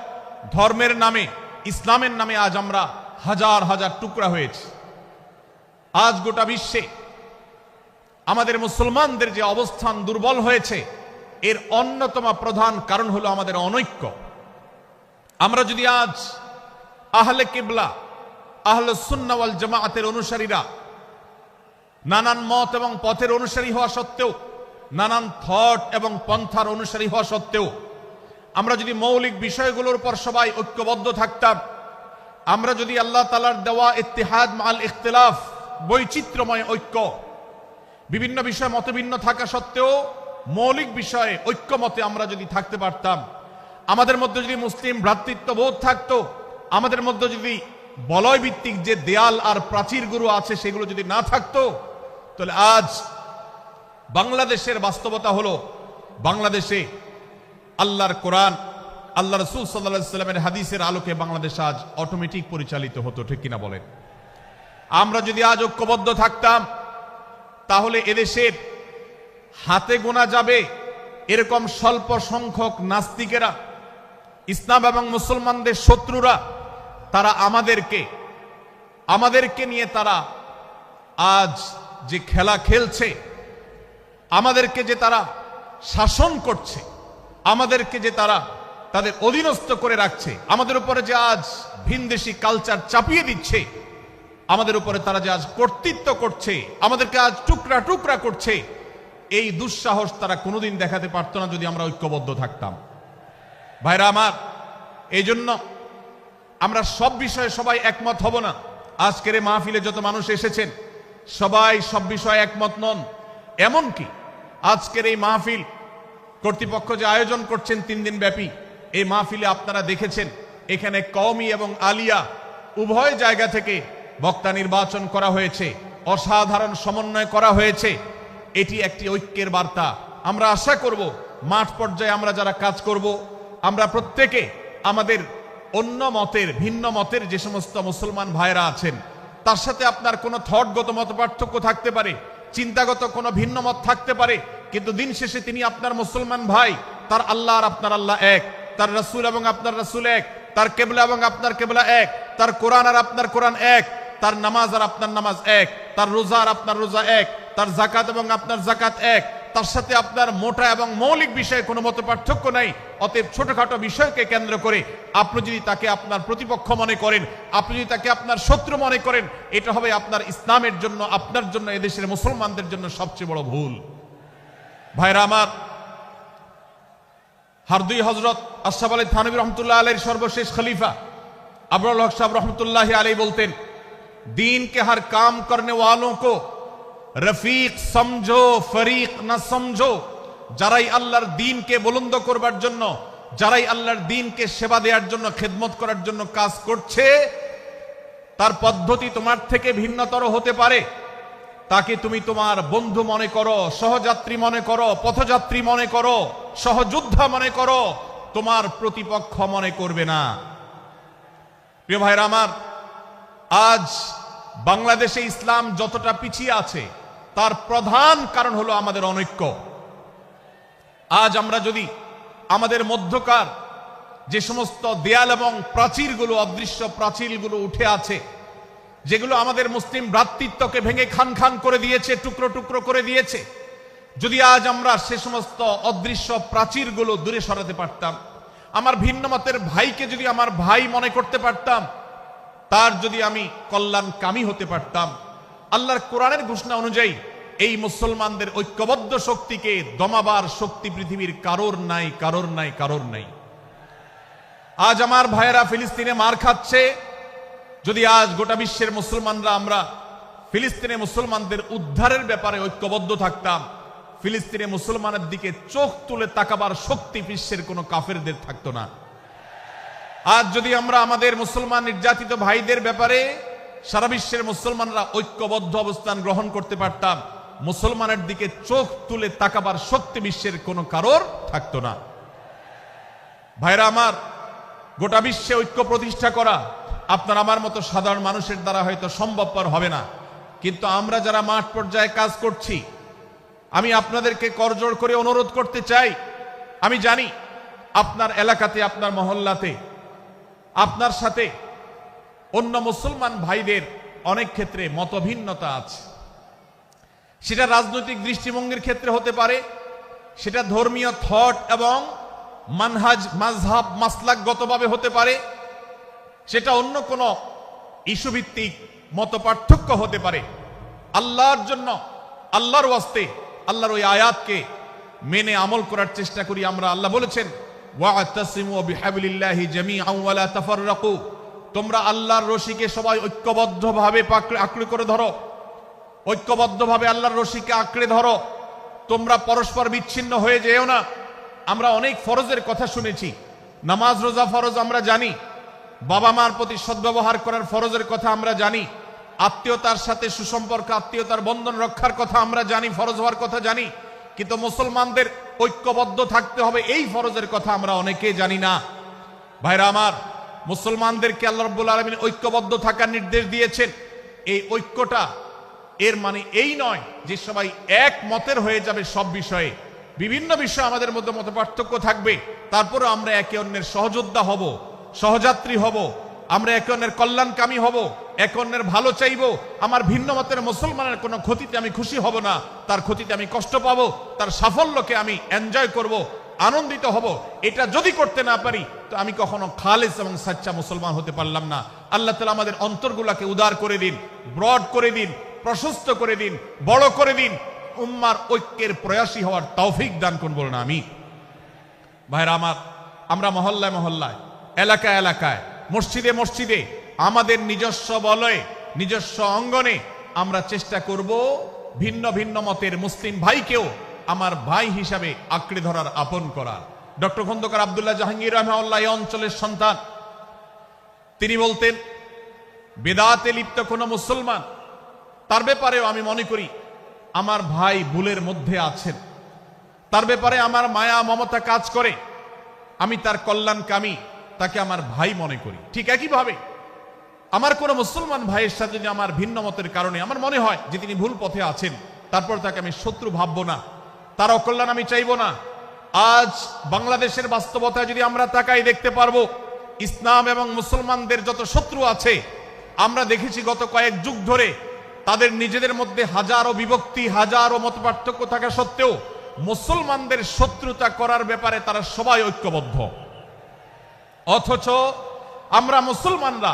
ধর্মের নামে, ইসলামের নামে আজ আমরা হাজার হাজার টুকরা হয়েছি। আজ গোটা বিশ্বে আমাদের মুসলমানদের যে অবস্থান দুর্বল হয়েছে, এর অন্যতম প্রধান কারণ হলো আমাদের অনৈক্য। আমরা যদি আজ আহলে কিবলা, আহলে সুন্নাহ ওয়াল জামাআতের অনুসারীরা নানান মত এবং পথের অনুসারী হওয়া সত্ত্বেও, নানান থট এবং পন্থার অনুসারী হওয়া সত্ত্বেও, আমরা যদি মৌলিক বিষয়গুলোর উপর সবাই ঐক্যবদ্ধ থাকতাম, আমরা যদি আল্লাহ তাআলার দেওয়া ইত্তিহাদ মাল ইখতিলাফ, বৈচিত্র্যময় ঐক্য, বিভিন্ন বিষয়ে মতভিন্ন থাকা সত্ত্বেও মৌলিক বিষয়ে ঐক্যমতে আমরা যদি থাকতে পারতাম, আমাদের মধ্যে যদি মুসলিম ভ্রাতৃত্ববোধ থাকতো, আমাদের মধ্যে যদি বলয় ভিত্তিক যে দেয়াল আর প্রাচীরগুলো আছে সেগুলো যদি না থাকতো, তাহলে আজ বাংলাদেশের বাস্তবতা হলো বাংলাদেশে আল্লাহর কোরআন, আল্লাহ রাসূল সাল্লাল্লাহু আলাইহি ওয়াসাল্লামের হাদিসের আলোকে বাংলাদেশ আজ অটোমেটিক পরিচালিত হতো, ঠিক কিনা বলেন? আমরা যদি আজ ঐক্যবদ্ধ থাকতাম তাহলে এদেশের হাতে গোনা যাবে এরকম স্বল্প সংখ্যক নাস্তিকেরা, ইসলাম এবং মুসলমানদের শত্রুরা, তারা আমাদেরকে নিয়ে তারা আজ যে খেলা খেলছে, আমাদেরকে যে তারা শাসন করছে, আমাদেরকে যে তারা তাদের অধীনস্থ করে রাখছে, আমাদের উপরে যে আজ ভিনদেশি কালচার চাপিয়ে দিচ্ছে, আমাদের উপরে তারা যে আজ কর্তৃত্ব করছে, আমাদেরকে আজ টুকরা টুকরা করছে, এই দুঃসাহস তারা কোনোদিন দেখাতে পারত না যদি আমরা ঐক্যবদ্ধ থাকতাম। ভাইরা আমার, এই জন্য আমরা সব বিষয়ে সবাই একমত হব না। আজকের এই মাহফিলে যত মানুষ এসেছেন সবাই সব বিষয়ে একমত নন। এমনকি আজকের এই মাহফিল কর্তৃপক্ষ যে আয়োজন করছেন 3 দিন ব্যাপী, এই মাহফিলে আপনারা দেখেছেন এখানে কওমি এবং আলিয়া উভয় জায়গা থেকে বক্তা নির্বাচন করা হয়েছে, অসাধারণ সমন্বয় করা হয়েছে। এটি একটি ঐক্যের বার্তা। আমরা আশা করব মাঠ পর্যায়ে আমরা যারা কাজ করব, আমরা প্রত্যেকে আমাদের অন্য মতের, ভিন্ন মতের যে সমস্ত মুসলমান ভাইরা আছেন তার সাথে আপনার কোনো থটগত মত পার্থক্য থাকতে পারে, চিন্তাগত কোনো ভিন্ন মত থাকতে পারে, কিন্তু দিন শেষে তিনি আপনার মুসলমান ভাই। তার আল্লাহ আর আপনার আল্লাহ এক, তার রাসূল এবং আপনার রাসূল এক, তার কিবলা এবং আপনার কিবলা এক, তার কোরআন আর আপনার কোরআন এক, তার নামাজ আর আপনার নামাজ এক, তার রোজা আর আপনার রোজা এক, তার যাকাত এবং আপনার যাকাত এক, তার সাথে আপনার মোটা এবং মৌলিক বিষয়ে কোনো মত পার্থক্য নাই। অতএব ছোটখাটো বিষয়কে কেন্দ্র করে আপনি যদি তাকে আপনার প্রতিপক্ষ মনে করেন, আপনি যদি তাকে আপনার শত্রু মনে করেন, এটা হবে আপনার ইসলামের জন্য, আপনার জন্য, এদেশের মুসলমানদের জন্য সবচেয়ে বড় ভুল। ভাইরা আমার, হারদুই হযরত আশরাফ আলী থানভী রহমতুল্লাহ আলাইহির সর্বশেষ খলিফা আবরাল হক সাহেব রহমতুল্লাহ আলাইহি বলতেন, दीन के हर काम करने वालों को रफीक समझो, फरीक न समझो। যারাই আল্লাহর দ্বীনকে বুলন্দ করবার জন্য, যারাই আল্লাহর দ্বীনকে সেবা দেওয়ার জন্য, খেদমত করার জন্য কাজ করছে, তার পদ্ধতি তোমার থেকে ভিন্নতর হতে পারে। তাকে তুমি তোমার বন্ধু মনে করো, সহযাত্রী মনে করো, পথযাত্রী মনে করো, সহযোদ্ধা মনে করো, তোমার প্রতিপক্ষ মনে করবে না। প্রিয় ভাইরা আমার, আজ বাংলাদেশে ইসলাম যতটা পিছিয়ে আছে তার প্রধান কারণ হলো আমাদের অনৈক্য। আজ আমরা যদি আমাদের মধ্যকার যে সমস্ত দেয়াল এবং প্রাচীরগুলো, অদৃশ্য প্রাচীরগুলো উঠে আছে, যেগুলো আমাদের মুসলিম ভ্রাতৃত্বকে ভেঙে খান খান করে দিয়েছে, টুকরো টুকরো করে দিয়েছে, যদি আজ আমরা সে সমস্ত অদৃশ্য প্রাচীরগুলো দূরে সরাতে পারতাম, আমার ভিন্ন মতের ভাইকে যদি আমার ভাই মনে করতে পারতাম, তার যদি আমি কল্যাণকামী হতে পারতাম, আল্লাহর কোরআনের ঘোষণা অনুযায়ী এই মুসলমানদের ঐক্যবদ্ধ শক্তিকে দমাবার শক্তি পৃথিবীর কারোর নাই, কারোর নাই, কারোর নাই। আজ আমার ভাইয়েরা ফিলিস্তিনে মার খাচ্ছে, যদি আজ গোটা বিশ্বের মুসলমানরা আমরা ফিলিস্তিনে মুসলমানদের উদ্ধারের ব্যাপারে ঐক্যবদ্ধ থাকতাম, ফিলিস্তিনে মুসলমানের দিকে চোখ তুলে তাকাবার শক্তি বিশ্বের কোনো কাফেরদের থাকতো না। আজ যদি আমরা আমাদের মুসলমান নির্যাতিত ভাইদের ব্যাপারে সারা বিশ্বের মুসলমানরা ঐক্যবদ্ধ অবস্থান গ্রহণ করতে পারতাম, মুসলমানের দিকে চোখ তুলে তাকাবার শক্তি বিশ্বের কোনো কারোর থাকতো না। ভাইরা আমার, গোটা বিশ্বে ঐক্য প্রতিষ্ঠা করা আপনার আমার মতো সাধারণ মানুষের দ্বারা হয়তো সম্ভবপর হবে না, কিন্তু আমরা যারা মাঠ পর্যায়ে কাজ করছি, আমি আপনাদেরকে করজোড় করে অনুরোধ করতে চাই। আমি জানি আপনার এলাকাতে, আপনার মহল্লাতে আপনার সাথে অন্য মুসলমান ভাইদের অনেক ক্ষেত্রে মতভিন্নতা আছে। সেটা রাজনৈতিক দৃষ্টিভঙ্গির ক্ষেত্রে হতে পারে, সেটা ধর্মীয় থট এবং মানহাজ, মাযহাব, মাসলাকগতভাবে হতে পারে, সেটা অন্য কোনো ইস্যু ভিত্তিক মত পার্থক্য হতে পারে। আল্লাহর জন্য, আল্লাহর ওয়াস্তে, আল্লাহর ওই আয়াতকে মেনে আমল করার চেষ্টা করি আমরা। আল্লাহ বলেছেন, ওয়াতাসিমু বিহাবলিল্লাহি জামিআন ওয়া লা তাফাররাকু, তোমরা আল্লাহর রশিকে সবাই ঐক্যবদ্ধভাবে আঁকড়ে করে ধরো, ঐক্যবদ্ধভাবে আল্লাহর রশিকে আঁকড়ে ধরো, তোমরা পরস্পর বিচ্ছিন্ন হয়ে যেও না। আমরা অনেক ফরজের কথা শুনেছি, নামাজ রোজা ফরজ আমরা জানি, বাবা মার প্রতি সদ্ব্যবহার করার ফরজের কথা আমরা জানি, আত্মীয়তার সাথে সুসম্পর্ক আত্মীয়তার বন্ধন রক্ষার কথা আমরা জানি, ফরজ হওয়ার কথা জানি, কিন্তু মুসলমানদের ঐক্যবদ্ধ থাকতে হবে এই ফরজের কথা আমরা অনেকেই জানি না। ভাইরা আমার, মুসলমানদেরকে আল্লাহ রাব্বুল আলামিন ঐক্যবদ্ধ থাকার নির্দেশ দিয়েছেন। এই ঐক্যটা এর মানে এই নয় যে সবাই এক মতের হয়ে যাবে সব বিষয়ে। বিভিন্ন বিষয়ে আমাদের মধ্যে মতপার্থক্য থাকবে, তারপরে আমরা একে অন্যের সহযোদ্ধা হব, সহযাত্রী হব, আমরা একে অন্যের কল্যাণকামী হব, একে অন্যের ভালো চাইব। আমার ভিন্ন মতের মুসলমানের কোনো ক্ষতিতে আমি খুশি হব না, তার ক্ষতিতে আমি কষ্ট পাবো, তার সাফল্যকে আমি এনজয় করব, আনন্দিত হব। এটা যদি করতে না পারি তো আমি কখনো খালেস এবং সাচ্চা মুসলমান হতে পারলাম না। আল্লাহ তাআলা আমাদের অন্তরগুলোকে উদার করে দিন, ব্রড করে দিন, প্রশস্ত করে দিন, বড় করে দিন, উম্মার ঐক্যের প্রয়াসী হওয়ার তৌফিক দান করুন, বলুন আমিন। ভাইরা আমার, আমরা মহল্লায় মহল্লায়, এলাকায় এলাকায়, মসজিদে মসজিদে, আমাদের নিজস্ব বলয়ে, নিজস্ব অঙ্গনে আমরা চেষ্টা করব ভিন্ন ভিন্ন মতের মুসলিম ভাইকেও আমার ভাই হিসাবে আঁকড়ে ধরার, আপন করার। ডক্টর খন্দকার আব্দুল্লাহ জাহাঙ্গীর রাহিমাহুল্লাহ এই অঞ্চলের সন্তান। তিনি বলতেন, বেদাতে লিপ্ত কোন মুসলমান, তার ব্যাপারেও আমি মনে করি আমার ভাই ভুলের মধ্যে আছেন, তার ব্যাপারে আমার মায়া মমতা কাজ করে, আমি তার কল্যাণকামী, তাকে আমার ভাই মনে করি। ঠিক একইভাবে আমার কোন মুসলমান ভাইয়ের সাথে যদি আমার ভিন্ন মতের কারণে আমার মনে হয় যে তিনি ভুল পথে আছেন, তারপর তাকে আমি শত্রু ভাববো না, তার অকল্যাণ আমি চাইবো না। আজ বাংলাদেশের বাস্তবতায় যদি আমরা তাকাই, দেখতে পারবো ইসলাম এবং মুসলমানদের যত শত্রু আছে, আমরা দেখেছি গত কয়েক যুগ ধরে তাদের নিজেদের মধ্যে হাজারো বিভক্তি, হাজারো মতপার্থক্য থাকা সত্ত্বেও মুসলমানদের শত্রুতা করার ব্যাপারে তারা সবাই ঐক্যবদ্ধ। অথচ আমরা মুসলমানরা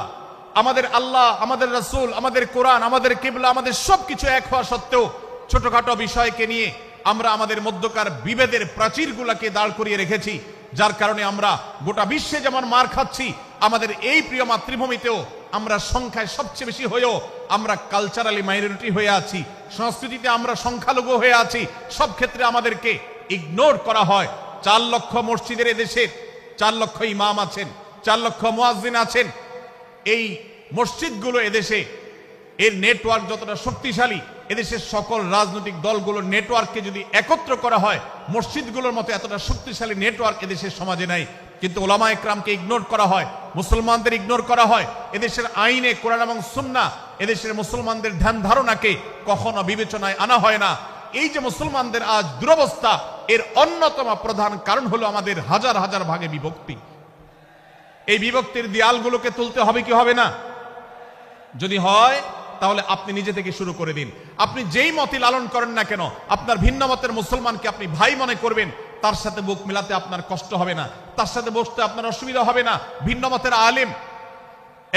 আমাদের আল্লাহ, আমাদের রাসূল, আমাদের কোরআন, আমাদের কিবলা, আমাদের সবকিছু এক হওয়া সত্ত্বেও ছোটখাটো বিষয়কে নিয়ে আমরা আমাদের মধ্যকার বিভেদের প্রাচীরগুলোকে দাঁড় করিয়ে রেখেছি, যার কারণে আমরা গোটা বিশ্বে যেমন মার খাচ্ছি, আমাদের এই প্রিয় মাতৃভূমিতেও আমরা সংখ্যায় সবচেয়ে বেশি হয়েও আমরা কালচারালি মাইনরিটি হয়ে আছি, সংস্কৃতিতে আমরা সংখ্যালঘু হয়ে আছি। সব ক্ষেত্রে আমাদেরকে ইগনোর করা হয়। 4 লক্ষ মসজিদের এদেশের 4 লক্ষ ইমাম আছেন, 4 লক্ষ মুয়াজ্জিন আছেন। এই মসজিদগুলো এদেশে, এর নেটওয়ার্ক যতটা শক্তিশালী, এদেশের সকল রাজনৈতিক দলগুলোর নেটওয়ার্ককে যদি একত্র করা হয়, মসজিদগুলোর মতো এতটা শক্তিশালী নেটওয়ার্ক এদেশের সমাজে নাই। কিন্তু ওলামা একরামকে ইগনোর করা হয়, মুসলমানদের ইগনোর করা হয়। এদেশের আইনে কোরআন এবং সুন্নাহ, এদেশের মুসলমানদের ধ্যান ধারণাকে কখনো বিবেচনায় আনা হয় না। এই যে মুসলমানদের আজ দুরবস্থা, এর অন্যতম প্রধান কারণ হলো আমাদের হাজার হাজার ভাগে বিভক্তি। এই বিভক্তির দেয়ালগুলোকে তুলতে হবে কি হবে না? যদি হয় তাহলে আপনি নিজে থেকে শুরু করে দিন। আপনি যেই মতই লালন করেন না কেন, আপনার ভিন্ন মতের মুসলমানকে আপনি ভাই মনে করবেন, তার সাথে বুক মিলাতে আপনার কষ্ট হবে না, তার সাথে বসতে আপনার অসুবিধা হবে না। ভিন্ন মতের আলেম,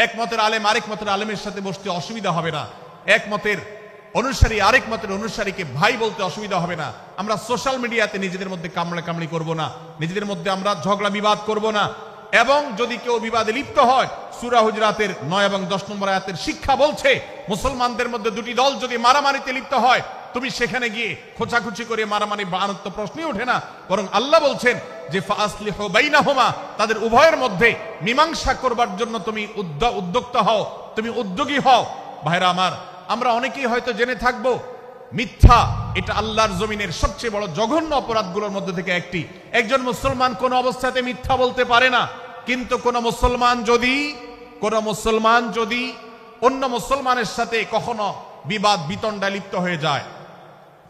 এক মতের আলেম আরেক মতের আলেমের সাথে বসতে অসুবিধা হবে না। এক মতের অনুসারী আরেক মতের অনুসারীকে ভাই বলতে অসুবিধা হবে না। আমরা সোশ্যাল মিডিয়াতে নিজেদের মধ্যে কামড়াকামড়ি করব না, নিজেদের মধ্যে আমরা ঝগড়া বিবাদ করব না। এবং যদি কেউ বিবাদে লিপ্ত হয়, সূরা হুজরাতের 9 এবং 10 নম্বর আয়াতের শিক্ষা বলছে, মুসলমানদের মধ্যে দুটি দল যদি মারামারিতে লিপ্ত হয়, তুমি সেখানে গিয়ে খোঁচাখুচি করে মারামারি বানানোর তো প্রশ্নই ওঠে না। বরং আল্লাহ বলছেন যে ফাসলিহু বাইনাহুমা, তাদের উভয়ের মধ্যে মীমাংসা করবার জন্য তুমি উদ্যোক্তা হও, তুমি উদ্যোগী হও। ভাইরা আমার, আমরা অনেকেই হয়তো জেনে থাকবো মিথ্যা এটা আল্লাহর জমিনের সবচেয়ে বড় জঘন্য অপরাধগুলোর মধ্যে থেকে একটি। একজন মুসলমান কোন অবস্থাতে মিথ্যা বলতে পারে না, কিন্তু কোন মুসলমান যদি অন্য মুসলমানের সাথে কখনো বিবাদ বিতণ্ডায় লিপ্ত হয়ে যায়,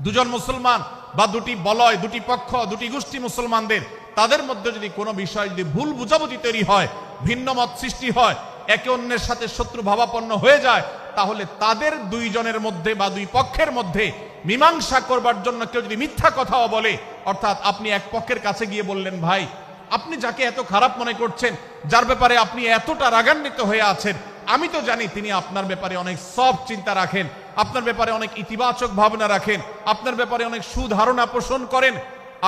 দুজন মুসলমান বা দুটি বলয়, দুটি পক্ষ, দুটি গোষ্ঠী মুসলমানদের, তাদের মধ্যে যদি কোনো বিষয় যদি ভুল বুঝাবুঝি তৈরি হয়, ভিন্ন মত সৃষ্টি হয়, একে অন্যের সাথে শত্রু ভাবাপন্ন হয়ে যায়, তাহলে তাদের দুইজনের মধ্যে বা দুই পক্ষের মধ্যে মীমাংসা করবার জন্য কেউ যদি মিথ্যা কথাও বলে, অর্থাৎ আপনি এক পক্ষের কাছে গিয়ে বললেন, ভাই আপনি যাকে এত খারাপ মনে করছেন, যার ব্যাপারে আপনি এতটা রাগান্বিত হয়ে আছেন, আমি তো জানি তিনি আপনার ব্যাপারে অনেক সফট চিন্তা রাখেন, আপনার ব্যাপারে অনেক ইতিবাচক ভাবনা রাখেন, আপনার ব্যাপারে অনেক সুধারণা পোষণ করেন।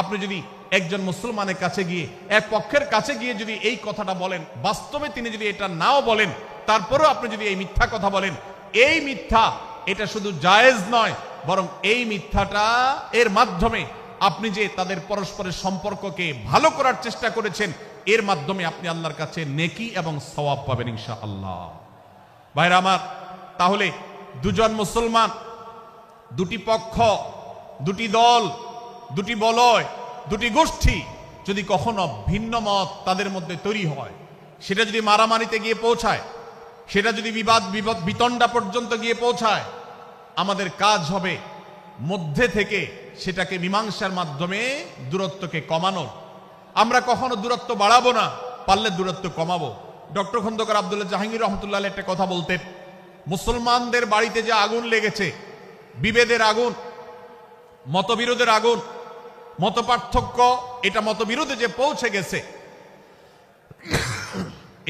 আপনি যদি একজন মুসলমানের কাছে গিয়ে, এক পক্ষের কাছে গিয়ে যদি এই কথাটা বলেন, বাস্তবে তিনি যদি এটা নাও বলেন, তারপরেও আপনি যদি এই মিথ্যা কথা বলেন, এই মিথ্যা এটা শুধু জায়েজ নয়, বরং এই মিথ্যাটা এর মাধ্যমে আপনি যে তাদের পরস্পরের সম্পর্ককে ভালো করার চেষ্টা করেছেন, এর মাধ্যমে আপনি আল্লাহর কাছে নেকি এবং সওয়াব পাবেন ইনশাআল্লাহ। ভাইরা আমার, তাহলে দুজন মুসলমান, দুটি পক্ষ, দুটি দল, দুটি বলয়, দুটি গোষ্ঠী যদি কখনো ভিন্ন মত তাদের মধ্যে তৈরি হয়, সেটা যদি মারামারিতে গিয়ে পৌঁছায়, সেটা যদি বিবাদ বিতণ্ডা পর্যন্ত গিয়ে পৌঁছায়, আমাদের কাজ হবে মধ্যে থেকে সেটাকে মীমাংসার মাধ্যমে দূরত্বকে কমানো। আমরা কখনো দূরত্ব বাড়াবো না, পারলে দূরত্ব কমাবো। ডক্টর খন্দকার আব্দুল্লাহ জাহাঙ্গীর রহমতুল্লাহ একটা কথা বলতেন, মুসলমানদের বাড়িতে যে আগুন লেগেছে, বিভেদের আগুন, মতবিরোধের আগুন, মত পার্থক্য, এটা মতবিরোধে যে পৌঁছে গেছে,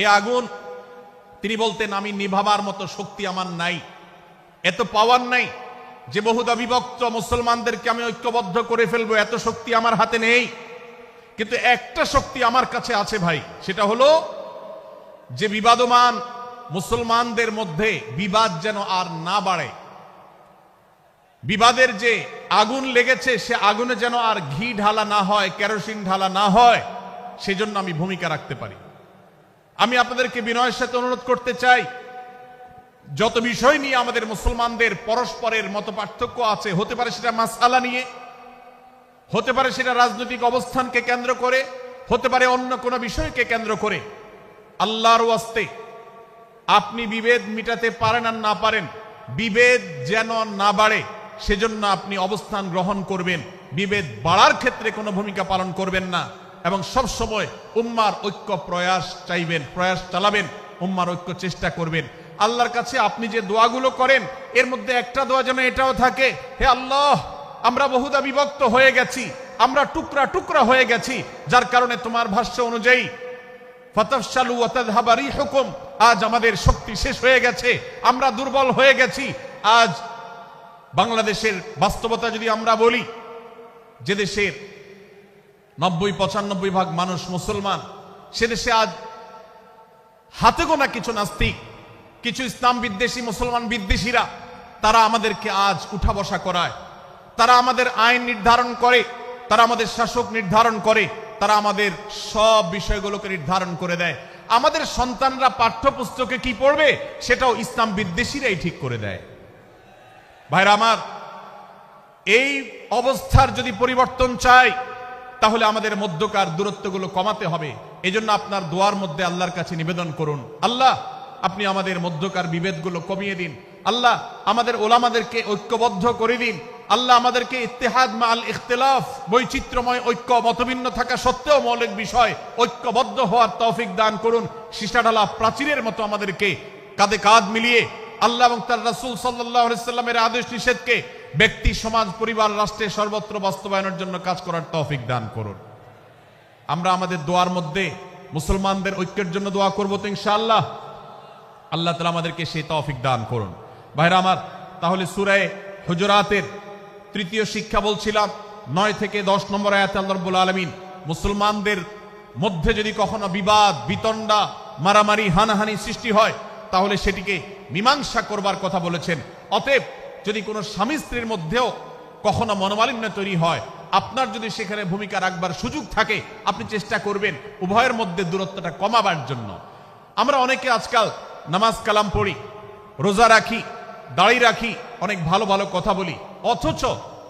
এ আগুন তিনি বলতেন আমি নিভাবার মতো শক্তি আমার নাই, এত পাওয়ার নাই যে বহুদা বিভক্ত মুসলমানদেরকে আমি ঐক্যবদ্ধ করে ফেলবো, এত শক্তি আমার হাতে নেই। কিন্তু একটা শক্তি আমার কাছে আছে ভাই, সেটা হলো যে বিবাদমান মুসলমানদের মধ্যে বিবাদ যেন আর না বাড়ে, বিবাদের যে আগুন লেগেছে সে আগুনে যেন আর ঘি ঢালা না হয়, কেরোসিন ঢালা না হয়, সেজন্য আমি ভূমিকা রাখতে পারি। আমি আপনাদেরকে বিনয়ের সাথে অনুরোধ করতে চাই, যত বিষয় নিয়ে আমাদের মুসলমানদের পরস্পরের মত পার্থক্য আছে, হতে পারে সেটা মাসআলা নিয়ে, হতে পারে সেটা রাজনৈতিক অবস্থানকে কেন্দ্র করে, হতে পারে অন্য কোনো বিষয়কে কেন্দ্র করে, আল্লাহর ওয়াস্তে আপনি বিভেদ মিটাতে পারেন আর না পারেন, বিভেদ যেন না বাড়ে সেজন্য আপনি অবস্থান গ্রহণ করবেন, বিভেদ বাড়ার ক্ষেত্রে কোনো ভূমিকা পালন করবেন না, এবং সব সময় উম্মার ঐক্য প্রয়াস চাইবেন, প্রয়াস চালাবেন, উম্মার ঐক্য চেষ্টা করবেন। আল্লাহর কাছে আপনি যে দোয়াগুলো করেন, এর মধ্যে একটা দোয়া যেন এটাও থাকে, হে আল্লাহ, আমরা বহুদা বিভক্ত হয়ে গেছি, আমরা টুকরা টুকরা হয়ে গেছি, যার কারণে তোমার ভাষ্য অনুযায়ী ফাতাফশালু ওয়া তাযহাবা রিহুকুম, আজ আমাদের শক্তি শেষ হয়ে গেছে, আমরা দুর্বল হয়ে গেছি। আজ বাংলাদেশের বাস্তবতা যদি আমরা বলি, যে দেশের 90-95 ভাগ মানুষ মুসলমান, সে দেশে আজ হাতে গোনা কিছু নাস্তিক, কিছু ইসলাম বিদ্বেষী, মুসলমান বিদ্বেষীরা, তারা আমাদেরকে আজ উঠা বসা করায়, তারা আমাদের আইন নির্ধারণ করে, তারা আমাদের শাসক নির্ধারণ করে, তারা আমাদের সব বিষয়গুলোকে নির্ধারণ করে দেয়। আমাদের সন্তানরা পাঠ্যপুস্তকে কি পড়বে সেটাও ইসলাম বিদ্বেষীরাই ঠিক করে দেয়। ভাইরা আমার, এই অবস্থার যদি পরিবর্তন চাই, তাহলে আমাদের মধ্যকার দূরত্বগুলো কমাতে হবে। এজন্য আপনার দোয়ার মধ্যে আল্লাহর কাছে নিবেদন করুন, আল্লাহ আপনি আমাদের মধ্যকার বিভেদগুলো কমিয়ে দিন, আল্লাহ আমাদের ওলামাদেরকে ঐক্যবদ্ধ করে দিন, আল্লাহ আমাদেরকে ইত্তেহাদ মাল ইখতিলাফ, বৈচিত্র্যময় ঐক্য, মতভিন্ন থাকা সত্ত্বেও মৌলিক বিষয় ঐক্যবদ্ধ হওয়ার তৌফিক দান করুন। সীসাঢালা প্রাচীরের মতো আমাদেরকে কাঁধে কাঁধ মিলিয়ে আল্লাহ এবং তার রাসূল সাল্লাল্লাহু আলাইহি সাল্লামের আদেশ নিষেধকে ব্যক্তি, সমাজ, পরিবার, রাষ্ট্রে সর্বত্র বাস্তবায়নের জন্য কাজ করার তৌফিক দান করুন। আমরা আমাদের দোয়ার মধ্যে মুসলমানদের ঐক্যের জন্য দোয়া করব তো ইনশাআল্লাহ। আল্লাহ তাআলা আমাদেরকে সেই তৌফিক দান করুন। ভাইরা আমার, তাহলে সূরা হুজুরাতের তৃতীয় শিক্ষা বলছিলাম, 9 থেকে 10 নম্বর আয়াতে আল্লাহ রাব্বুল আলামিন মুসলমানদের মধ্যে যদি কখনো বিবাদ, বিতণ্ডা, মারামারি, হানাহানি সৃষ্টি হয়, তাহলে সেটিকে মীমাংসা করবার কথা বলেছেন। অতএব যদি কোনো স্বামী স্ত্রীর মধ্যেও কখনো মনোমালিন্য তৈরি হয়, আপনার যদি সেখানে ভূমিকা রাখবার সুযোগ থাকে, আপনি চেষ্টা করবেন উভয়ের মধ্যে দূরত্বটা কমাবার জন্য। আমরা অনেকে আজকাল নামাজ কালাম পড়ি, রোজা রাখি, দাড়ি রাখি, অনেক ভালো ভালো কথা বলি, অথচ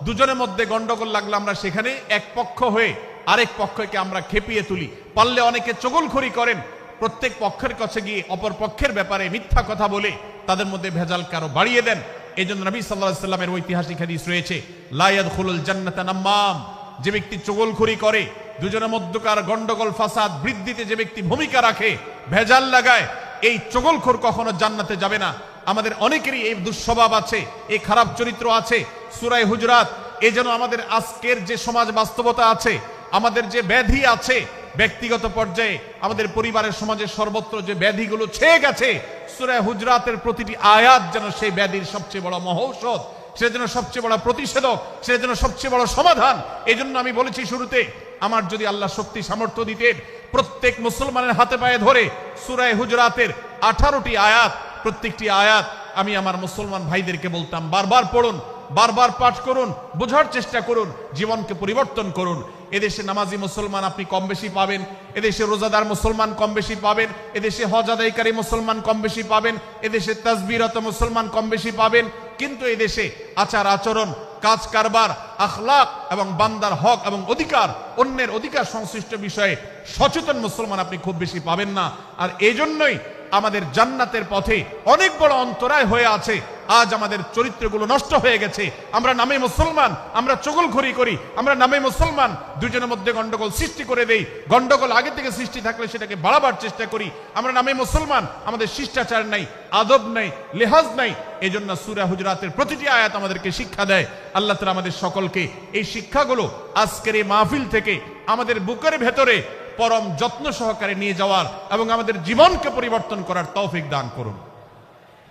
দুজনের মধ্যে গন্ডগোল লাগলে আমরা সেখানে এক পক্ষ হয়ে আরেক পক্ষকে আমরা খেপিয়ে তুলি। পারলে অনেকে চগলখড়ি করেন, প্রত্যেক পক্ষের কাছে গিয়ে অপর পক্ষের ব্যাপারে মিথ্যা কথা বলে তাদের মধ্যে ভেজালকে আরো বাড়িয়ে দেন। এই জন্য নবী সাল্লাল্লাহু আলাইহি ওয়াসাল্লামের ঐতিহাসিক হাদিস রয়েছে, লা ইয়াদখুলুল জান্নাতা নাম্মাম, যে ব্যক্তি চগলখড়ি করে, দুজনের মধ্যকার গন্ডগোল ফাসাদ বৃদ্ধিতে যে ব্যক্তি ভূমিকা রাখে, ভেজাল লাগায়, এই চগলখোর কখনো জান্নাতে যাবে না। আমাদের অনেকেরই এই দুঃস্বভাব আছে, এই খারাপ চরিত্র আছে। সূরা হুজুরাত, এই যেন আমাদের আজকের যে সমাজ বাস্তবতা আছে, আমাদের যে ব্যাধি আছে, ব্যক্তিগত পর্যায়ে আমাদের পরিবারের, সমাজের সর্বত্র যে ব্যাধিগুলো ছেয়ে গেছে, সূরা হুজুরাতের প্রতিটি আয়াত যেন সেই ব্যাধির সবচেয়ে বড় মহৌষধ, সেটা যেন সবচেয়ে বড় প্রতিষেধক, সেটা যেন সবচেয়ে বড় সমাধান। এই জন্য আমি বলেছি শুরুতে, আমার যদি আল্লাহ শক্তি সামর্থ্য দিতেন, প্রত্যেক মুসলমানের হাতে পায়ে ধরে সূরা হুজুরাতের 18টি আয়াত, প্রত্যেকটি আয়াত আমি আমার মুসলমান ভাইদেরকে বলতাম, বারবার পড়ুন, বারবার পাঠ করুন, বোঝার চেষ্টা করুন, জীবনকে পরিবর্তন করুন। এদেশে নামাজি মুসলমান আপনি কম বেশি পাবেন, এদেশে রোজাদার মুসলমান কম বেশি পাবেন, এদেশে হজ আদায়কারী মুসলমান কম বেশি পাবেন, এদেশে তাসবিহরত মুসলমান কম বেশি পাবেন, কিন্তু এদেশে আচার আচরণ, কাজ কারবার, আখলাক এবং বান্দার হক এবং অধিকার, অন্যের অধিকার সংশ্লিষ্ট বিষয়ে সচেতন মুসলমান আপনি খুব বেশি পাবেন না। আর এই জন্যই আমাদের জান্নাতের পথে অনেক বড় অন্তরায় হয়ে আছে। আজ আমাদের চরিত্রগুলো নষ্ট হয়ে গেছে। আমরা নামে মুসলমান, আমরা চগলখড়ি করি, আমরা নামে মুসলমান, দুজনের মধ্যে গন্ডগোল সৃষ্টি করে দেই। গন্ডগোল আগে থেকে সৃষ্টি থাকলে সেটাকে বাড়াবার চেষ্টা করি। আমরা নামে মুসলমান, আমাদের শিষ্টাচার নাই, আদব নাই, লেহাজ নাই। এই জন্য সূরা হুজরাতের প্রতিটি আয়াত আমাদেরকে শিক্ষা দেয়। আল্লাহ তাআলা আমাদের সকলকে এই শিক্ষাগুলো আজকের এই মাহফিল থেকে আমাদের বুকের ভেতরে পরম যত্ন সহকারে নিয়ে যাওয়ার এবং আমাদের জীবনকে পরিবর্তন করার তৌফিক দান করুন।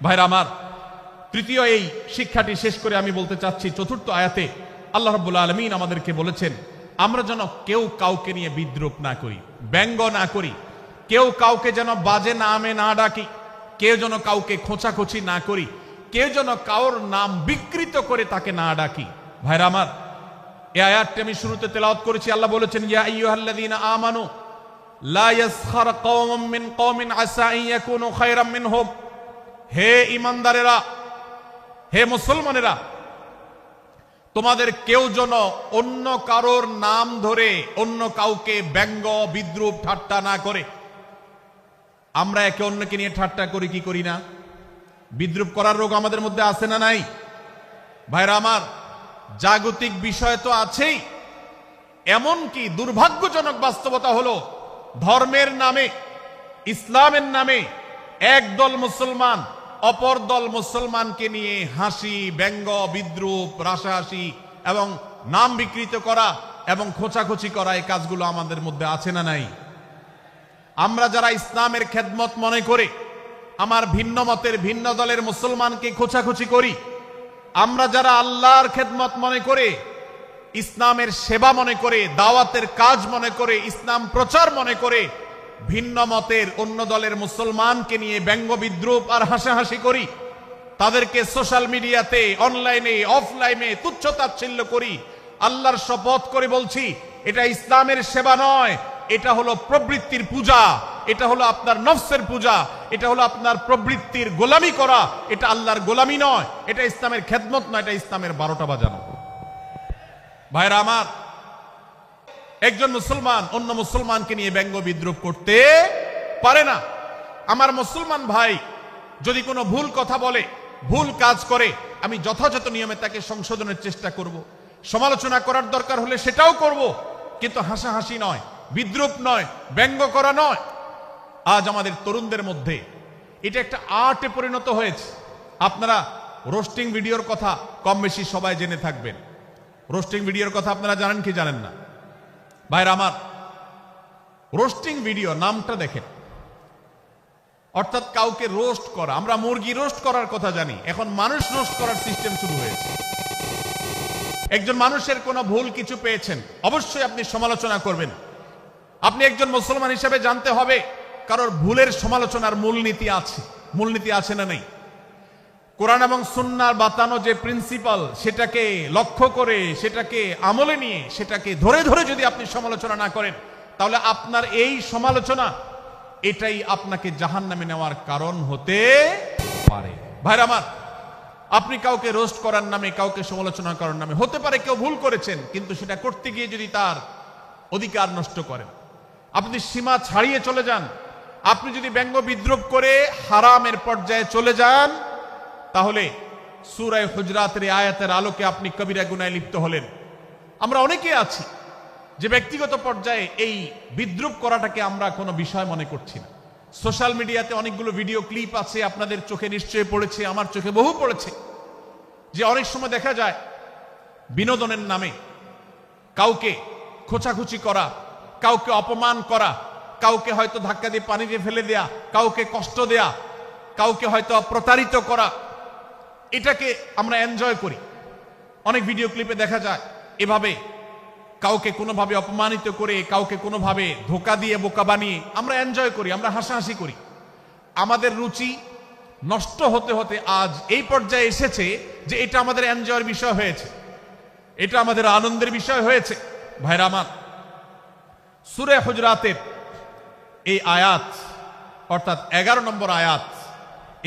ভাইরা আমার, তৃতীয় এই শিক্ষাটি শেষ করে আমি বলতে চাচ্ছি, চতুর্থ আয়াতে আল্লাহ রাব্বুল আলামিন আমাদেরকে বলেছেন আমরা যেন কেউ কাউকে নিয়ে বিদ্রূপ না করি, ব্যঙ্গ না করি, কেউ কাউকে যেন বাজে নামে না ডাকি, কেউ যেন কাউকে খোঁচাখুচি না করি, কেউ যেন কাউর নাম বিকৃত করে তাকে না ডাকি। ভাইরা আমার, এই আয়াতটি আমি শুরুতে তেলাওয়াত করেছি। আল্লাহ বলেছেন, ইয়া আইয়ুহাল্লাযীনা আমানু লা ইয়াসখার কওমুম মিন কওমিন আসা আন ইয়াকুনু খায়রাম মিনহুম। হে ঈমানদারেরা, হে মুসলমানেরা, তোমাদের কেউ যেন অন্য কারোর নাম ধরে অন্য কাউকে ব্যঙ্গ বিদ্রূপ ঠাট্টা না করে। আমরা একে অন্যকে নিয়ে ঠাট্টা করি কি করি না? বিদ্রূপ করার রোগ আমাদের মধ্যে আছে না নাই? ভাইরা আমার, জাগতিক বিষয় তো আছেই, এমনকি দুর্ভাগ্যজনক বাস্তবতা হলো ধর্মের নামে, ইসলামের নামে একদল মুসলমান অপর দল মুসলমানকে নিয়ে হাসি, ব্যঙ্গ, বিদ্রূপ, রাসাহাসি এবং নাম বিকৃত করা এবং খোঁচাখুচি করা, এই কাজগুলো আমাদের মধ্যে আছে না নাই? আমরা যারা ইসলামের খেদমত মনে করে আমার ভিন্ন মতের ভিন্ন দলের মুসলমানকে খোঁচাখুচি করি, আমরা যারা আল্লাহর খেদমত মনে করে, ইসলামের সেবা মনে করে, দাওয়াতের কাজ মনে করে, ইসলাম প্রচার মনে করে ভিন্ন মতের অন্য দলের মুসলমানকে নিয়ে ব্যঙ্গ বিদ্রূপ আর হাসাহাসি করি, তাদেরকে সোশ্যাল মিডিয়াতে, অনলাইনে, অফলাইনে তুচ্ছ তাচ্ছিল্য করি, আল্লাহর শপথ করে বলছি এটা ইসলামের সেবা নয়, এটা হলো প্রবৃত্তির পূজা, এটা হলো আপনার নফসের পূজা, এটা হলো আপনার প্রবৃত্তির গোলামি করা, এটা আল্লাহর গোলামি নয়, এটা ইসলামের খেদমত নয়, এটা ইসলামের 12টা বাজানো। ভাইরা আমার, একজন মুসলমান অন্য মুসলমানকে নিয়ে ব্যঙ্গ বিদ্রূপ করতে পারে না। আমার মুসলমান ভাই যদি কোনো ভুল কথা বলে, ভুল কাজ করে, আমি যথাযথ নিয়মে তাকে সংশোধনের চেষ্টা করব, সমালোচনা করার দরকার হলে সেটাও করব, কিন্তু হাসাহাসি নয়, বিদ্রূপ নয়, ব্যঙ্গ করা নয়। আজ আমাদের তরুণদের মধ্যে এটা একটা আর্টে পরিণত হয়েছে। আপনারা রোস্টিং ভিডিওর কথা কম বেশি সবাই জেনে থাকবেন। রোস্টিং ভিডিওর কথা আপনারা জানেন কি জানেন না? ভাইরা আমার, রোস্টিং ভিডিও নামটা দেখেন, অর্থাৎ কাউকে রোস্ট করা। আমরা মুরগি রোস্ট করার কথা জানি, এখন মানুষ রোস্ট করার সিস্টেম শুরু হয়েছে। একজন মানুষের কোনো ভুল কিছু পেয়েছেন, অবশ্যই আপনি সমালোচনা করবেন। আপনি একজন মুসলমান হিসেবে জানতে হবে কারোর ভুলের সমালোচনার মূলনীতি আছে, মূলনীতি আছে না নেই। কোরআন এবং সুন্নাহর বাতানো যে প্রিন্সিপাল, সেটাকে লক্ষ্য করে, সেটাকে আমলে নিয়ে, সেটাকে ধরে ধরে যদি আপনি সমালোচনা না করেন, তাহলে আপনার এই সমালোচনা এটাই আপনাকে জাহান্নামে নেওয়ার কারণ হতে পারে। ভাইরা আমার, আপনি কাউকে রোস্ট করার নামে, কাউকে সমালোচনা করার নামে, হতে পারে কেউ ভুল করেছেন, কিন্তু সেটা করতে গিয়ে যদি তার অধিকার নষ্ট করেন, আপনি সীমা ছাড়িয়ে চলে যান, আপনি যদি ব্যঙ্গ বিদ্রূপ করে হারামের পর্যায়ে চলে যান, তাহলে সূরা হুজরাতের আয়াতের আলোকে আপনি কবিরা গুনাহে লিপ্ত হলেন। আমরা অনেকে আছি যে ব্যক্তিগত পর্যায়ে এই বিদ্রূপ করাটাকে আমরা কোনো বিষয় মনে করছি না। সোশ্যাল মিডিয়াতে অনেকগুলো ভিডিও ক্লিপ আছে, আপনাদের চোখে নিশ্চয়ই পড়েছে, আমার চোখে বহু পড়েছে, যে অনেক সময় দেখা যায় বিনোদনের নামে কাউকে খোঁচাখুচি করা, কাউকে অপমান করা, কাউকে হয়তো ধাক্কা দিয়ে পানি দিয়ে ফেলে দেয়া, কাউকে কষ্ট দেয়া, কাউকে হয়তো প্রতারিত করা, এটাকে আমরা এনজয় করি। অনেক ভিডিও ক্লিপে দেখা যায় এভাবে কাউকে কোনোভাবে অপমানিত করে, কাউকে কোনোভাবে ধোঁকা দিয়ে বোকা বানিয়ে আমরা এনজয় করি, আমরা হাসাহাসি করি। আমাদের রুচি নষ্ট হতে হতে আজ এই পর্যায়ে এসেছে যে এটা আমাদের এনজয়ের বিষয় হয়েছে, এটা আমাদের আনন্দের বিষয় হয়েছে। ভাইরা আমার, সূরা হুজরাতের এই আয়াত অর্থাৎ 11 নম্বর আয়াত,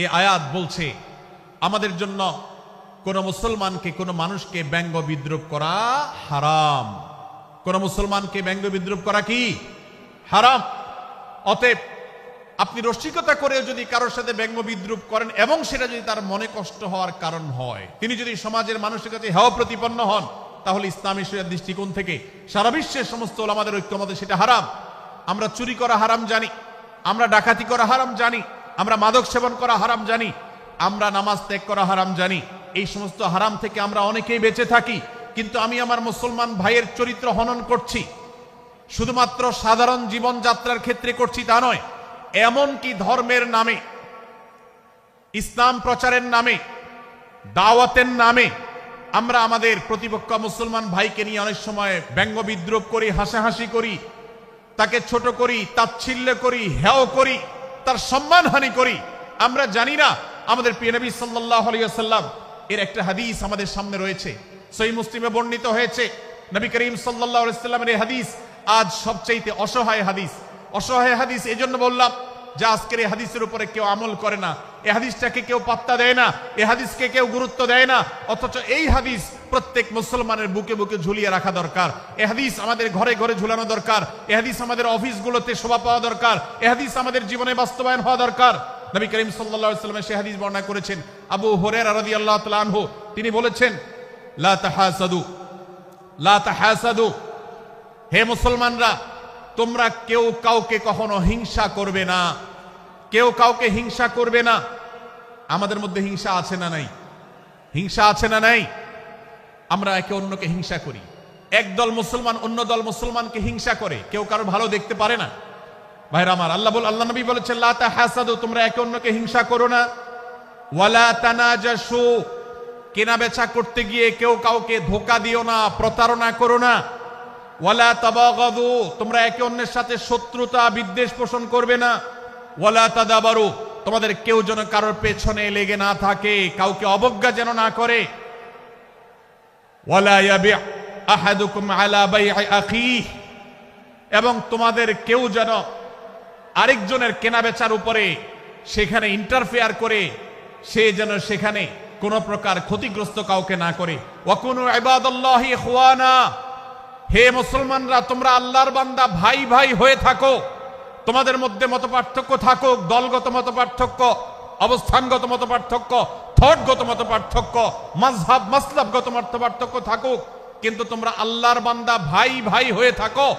এই আয়াত বলছে আমাদের জন্য কোন মুসলমানকে, কোন মানুষকে ব্যঙ্গ বিদ্রুপ করা হারাম। কোন মুসলমানকে ব্যঙ্গ বিদ্রুপ করা কি হারাম। অতএব আপনি রসিকতা করে যদি কারোর সাথে ব্যঙ্গ বিদ্রুপ করেন এবং সেটা যদি তার মনে কষ্ট হওয়ার কারণ হয়, তিনি যদি সমাজের মানুষের কাছে হেয় প্রতিপন্ন হন, তাহলে ইসলামী শরিয়ার দৃষ্টিকোণ থেকে সারা বিশ্বের সমস্ত ওলামাদের ঐক্যমতে সেটা হারাম। আমরা চুরি করা হারাম জানি, আমরা ডাকাতি করা হারাম জানি, আমরা মাদক সেবন করা হারাম জানি, আমরা নামাজ ত্যাগ করা হারাম জানি। এই সমস্ত হারাম থেকে আমরা অনেকেই বেঁচে থাকি, কিন্তু আমি আমার মুসলমান ভাইয়ের চরিত্র হনন করছি, শুধুমাত্র সাধারণ জীবনযাত্রার ক্ষেত্রে করছি তা নয়, এমনকি ধর্মের নামে, ইসলাম প্রচারের নামে, দাওয়াতের নামে আমরা আমাদের প্রতিপক্ষ মুসলমান ভাইকে নিয়ে অনেক সময় ব্যঙ্গ বিদ্রুপ করি, হাসাহাসি করি, তাকে ছোট করি, তাচ্ছিল্য করি, হেয় করি, তার সম্মানহানি করি। আমরা জানি না আমাদের প্রিয় নবী সাল্লাল্লাহু আলাইহি ওয়াসাল্লাম এর একটা হাদিস আমাদের সামনে রয়েছে, সহিহ মুসলিমে বর্ণিত হয়েছে। নবী করিম সাল্লাল্লাহু আলাইহি ওয়াসাল্লামের এই হাদিস আজ সবচাইতে অসহায় হাদিস। অসহায় হাদিস এই জন্য বললাম যে আজকের এই হাদিসের উপরে কেউ আমল করে না, এই হাদিসটাকে কেউ পাত্তা দেয় না, এই হাদিসকে কেউ গুরুত্ব দেয় না। অথচ এই হাদিস প্রত্যেক মুসলমানের বুকে বুকে ঝুলিয়ে রাখা দরকার। এই হাদিস আমাদের ঘরে ঘরে ঝুলানো দরকার। এই হাদিস আমাদের অফিসগুলোতে শোভা পাওয়া দরকার। এই হাদিস আমাদের জীবনে বাস্তবায়ন হওয়া দরকার। নবী করিম সাল্লাল্লাহু আলাইহি ওয়াসাল্লাম সেই হাদিস বর্ণনা করেছেন। আবু হুরায়রা রাদিয়াল্লাহু তাআলা আনহু তিনি বলেছেন, লা তাহাসাদু, লা তাহাসাদু, হে মুসলমানরা, তোমরা কেউ কাউকে কখনো হিংসা করবে না, কেউ কাউকে হিংসা করবে না। আমাদের মধ্যে হিংসা আছে না নাই? হিংসা আছে না নাই? আমরা একে অন্যকে হিংসা করি। একদল মুসলমান অন্য দল মুসলমানকে হিংসা করে, কেউ কারো ভালো দেখতে পারে না। ভাইরা আমার, আল্লাহ নবী বলেছেন, লা তাহাসাদু, তোমরা একে অন্যকে হিংসা করো না। ওয়ালা তানাজাসু, কেনা বেচা করতে গিয়ে কেউ কাউকে ধোঁকা দিও না, প্রতারণা করো না। ওয়ালা তাবাগাদু, তোমরা একে অন্যের সাথে শত্রুতা বিদ্বেষ পোষণ করবে না। ওয়ালা তাদাবারু, তোমাদের কেউ যেন কারোর পেছনে লেগে না থাকে, কাউকে অবজ্ঞা যেন না করে। ওয়ালা ইয়াবি আহাদুকুম আলা বাই'i আখিহি, এবং তোমাদের কেউ যেন আরেকজনের কেনাবেচার উপরে সেখানে ইন্টারফেয়ার করে সে যেন সেখানে কোন প্রকার ক্ষতিগ্রস্ত কাউকে না করে। ওয়াকুনু ইবাদাল্লাহি ইখওয়ানা, হে মুসলমানরা, তোমরা আল্লাহর বান্দা, ভাই ভাই হয়ে থাকো। তোমাদের মধ্যে মত পার্থক্য থাকুক, দলগত মত পার্থক্য, অবস্থানগত মত পার্থক্য, থটগত মত পার্থক্য, মাযহাব মাসলাবগত মত পার্থক্য থাকুক, কিন্তু তোমরা আল্লাহর বান্দা, ভাই ভাই হয়ে থাকো।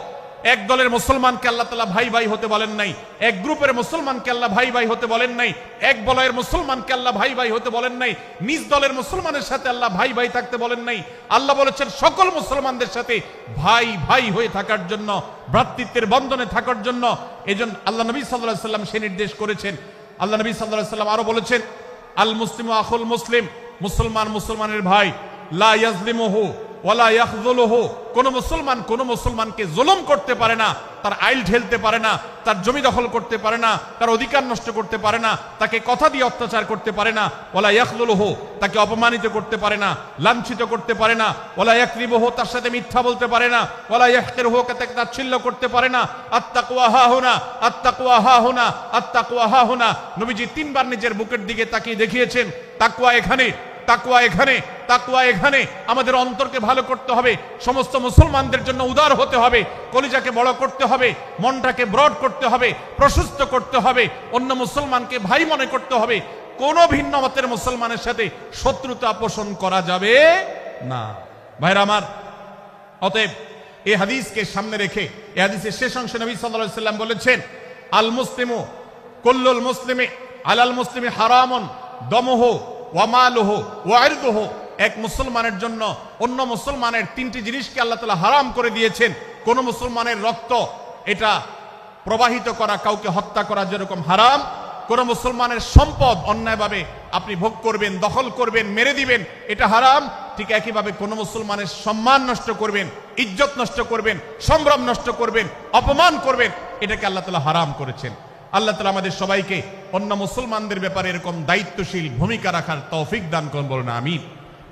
এক দলের মুসলমানকে আল্লাহ তাআলা ভাই ভাই হতে বলেন নাই, এক গ্রুপের মুসলমানকে আল্লাহ ভাই ভাই হতে বলেন নাই, এক বলয়ের মুসলমানকে আল্লাহ ভাই ভাই হতে বলেন নাই, নিজ দলের মুসলমানের সাথে আল্লাহ ভাই ভাই থাকতে বলেন নাই। আল্লাহ বলেছেন সকল মুসলমানদের সাথে ভাই ভাই হয়ে থাকার জন্য, ভ্রাতৃত্বের বন্ধনে থাকার জন্য। এজন্য আল্লাহ নবী সাল্লাল্লাহু আলাইহি ওয়াসাল্লাম সে নির্দেশ করেছেন। আল্লাহ নবী সাল্লাল্লাহু আলাইহি ওয়াসাল্লাম আরো বলেছেন, আল মুসলিমু আখুল মুসলিম, মুসলমান মুসলমানের ভাই, লা ইয়াজলিমুহু ওয়ালা ইয়াখযুলুহু, কোন মুসলমান কোন মুসলমানকে জুলুম করতে পারে না, তার আইল ঢেলতে পারে না, তার জমি দখল করতে পারে না, তার অধিকার নষ্ট করতে পারে না, তাকে কথা দিয়ে অত্যাচার করতে পারে না। ওয়ালা ইয়াখযুলুহু, তাকে অপমানিত করতে পারে না, লাঞ্ছিত করতে পারে না। ওয়ালা ইয়াকযিবুহু, তার সাথে মিথ্যা বলতে পারে না। ওয়ালা ইয়াহকিরুহু, তাকে তাচ্ছিল্য করতে পারে না। আত্তাকওয়া হাহুনা, আত্তাকওয়া হাহুনা, আত্তাকওয়া হাহুনা। নবীজি তিনবার নিজের বুকের দিকে তাকিয়ে দেখিয়েছেন, তাকওয়া এখানে, তাকওয়া এখানে, তাকওয়া এখানে। আমাদের অন্তরকে ভালো করতে হবে, সমস্ত মুসলমানদের জন্য উদার হতে হবে, কলিজাকে বড় করতে হবে, মনটাকে ব্রড করতে হবে, প্রশস্ত করতে হবে, অন্য মুসলমানকে ভাই মনে করতে হবে। কোন ভিন্ন মতের মুসলমানের সাথে শত্রুতা পোষণ করা যাবে না। ভাইরা আমার, অতএব এই হাদিসকে সামনে রেখে এই হাদিসের শেষ অংশে নবী সাল্লাল্লাহু আলাইহি ওয়াসাল্লাম বলেছেন, আল মুসলিমু কুল্লুল মুসলিমি আলাল মুসলিমি হারামুন দমুহু ওয়া মালুহু ওয়া ইরদুহু। এক মুসলমানের জন্য অন্য মুসলমানের তিনটি জিনিসকে আল্লাহ তাআলা হারাম করে দিয়েছেন। কোন মুসলমানের রক্ত এটা প্রবাহিত করা, কাউকে হত্যা করা যেরকম হারাম, কোন মুসলমানের সম্পদ অন্যায়ভাবে আপনি ভোগ করবেন, দখল করবেন, মেরে দিবেন, এটা হারাম। ঠিক একইভাবে কোন মুসলমানের সম্মান নষ্ট করবেন, ইজ্জত নষ্ট করবেন, সম্ভ্রম নষ্ট করবেন, অপমান করবেন, এটাকে আল্লাহ তাআলা হারাম করেছেন। আল্লাহ তাআলা আমাদের সবাইকে অন্য মুসলমানদের ব্যাপারে এরকম দায়িত্বশীল ভূমিকা রাখার তৌফিক দান করুন, বলুন আমিন।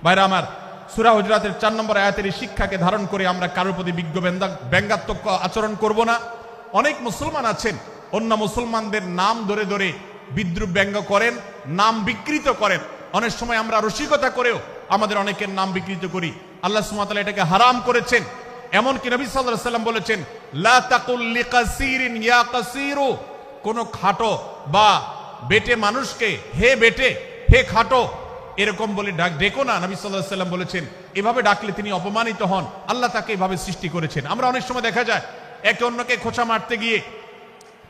ভাইরা আমার, সূরা হুজুরাতের 4 নম্বর আয়াতের এই শিক্ষাকে ধারণ করে আমরা কারোর প্রতি ব্যঙ্গাত্মক আচরণ করব না। অনেক মুসলমান আছেন অন্য মুসলমানদের নাম ধরে ধরে বিদ্রুপ ব্যঙ্গ করেন, নাম বিকৃত করেন। অনেক সময় আমরা রসিকতা করেও আমাদের অনেকের নাম বিকৃত করি। আল্লাহ সুবহানাহু ওয়া তাআলা এটাকে হারাম করেছেন। এমনকি নবী সাল্লাল্লাহু আলাইহি ওয়াসাল্লাম বলেছেন, লা তাকুল লিকাসিরিন ইয়া কাসিরু, কোন খাটো বা বেটে মানুষকে হে বেটে, হে খাটো এরকম বলে ডেকো না। নবী সাল্লাল্লাহু আলাইহি ওয়াসাল্লাম বলেছেন এভাবে ডাকলে তিনি অপমানিত হন। আল্লাহ তাকে এভাবে সৃষ্টি করেছেন। আমরা অনেক সময় দেখা যায় একে অন্যকে খোঁচা মারতে গিয়ে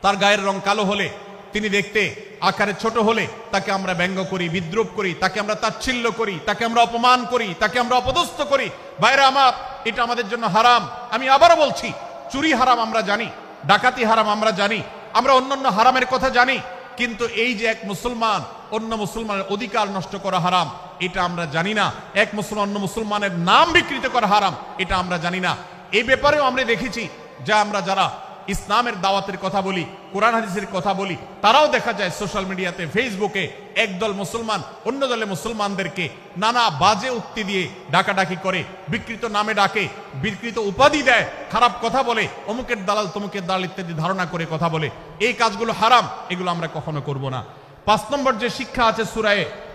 তার গায়ের রং কালো হলে, তিনি দেখতে আকারে ছোট হলে তাকে আমরা ব্যঙ্গ করি, বিদ্রুপ করি, তাকে আমরা তাচ্ছিল্য করি, তাকে আমরা অপমান করি, তাকে আমরা অপদস্থ করি। ভাইরা আমার, এটা আমাদের জন্য হারাম। আমি আবারও বলছি, চুরি হারাম আমরা জানি, ডাকাতি হারাম আমরা জানি, আমরা অন্যান্য হারামের কথা জানি, কিন্তু এই যে এক মুসলমান অন্য মুসলমানের অধিকার নষ্ট করা হারাম, এটা আমরা জানি না। এক মুসলমান অন্য মুসলমানের নাম বিকৃত করা হারাম, এটা আমরা জানি না। এই ব্যাপারেও আমরা দেখেছি যে আমরা যারা ইসলামের দাওয়াতের কথা বলি, কোরআন হাদিসের কথা বলি, তারাও দেখা যায় সোশ্যাল মিডিয়াতে, ফেসবুকে একদল মুসলমান অন্য দলে মুসলমানদেরকে নানা বাজে উক্তি দিয়ে ডাকাডাকি করে, বিকৃত নামে ডাকে, বিকৃত উপাধি দেয়, খারাপ কথা বলে, অমুকের দালাল তমুকের দালাল ইত্যাদি ধারণা করে কথা বলে। এই কাজগুলো হারাম, এগুলো আমরা কখনো করব না। 5 নম্বর যে শিক্ষা আছে সূরা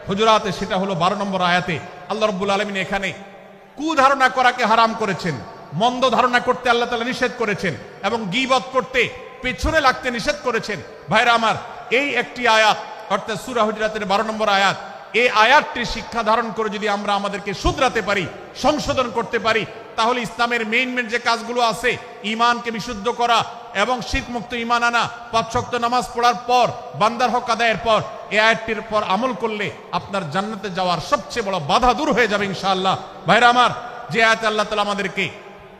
হুজুরাতে, সেটা হলো 12 নম্বর আয়াতে। আল্লাহ রাব্বুল আলামিন এখানে কুধারণা করাকে হারাম করেছেন, মন্দ ধারণা করতে আল্লাহ তাআলা নিষেধ করেছেন, এবং গীবত করতে, পেছনে লাগতে নিষেধ করেছেন। ভাইরা আমার, এই একটি আয়াত অর্থাৎ সূরা হুজুরাতের 12 নম্বর আয়াত, এই আয়াতটির শিক্ষা ধারণ করে যদি আমরা আমাদেরকে শুধরাতে পারি, সংশোধন করতে পারি, তাহলে ইসলামের মেইন যে কাজগুলো আছে, ঈমানকে বিশুদ্ধ করা এবং শিরক মুক্ত ঈমান আনা, 5 ওয়াক্ত নামাজ পড়ার পর, বান্দার হক আদায়ের পর, এই আয়াতটির পর আমল করলে আপনার জান্নাতে যাওয়ার সবচেয়ে বড় বাধা দূর হয়ে যাবে ইনশাআল্লাহ। ভাইরা আমার, যে আয়াতে আল্লাহ তাআলা আমাদেরকে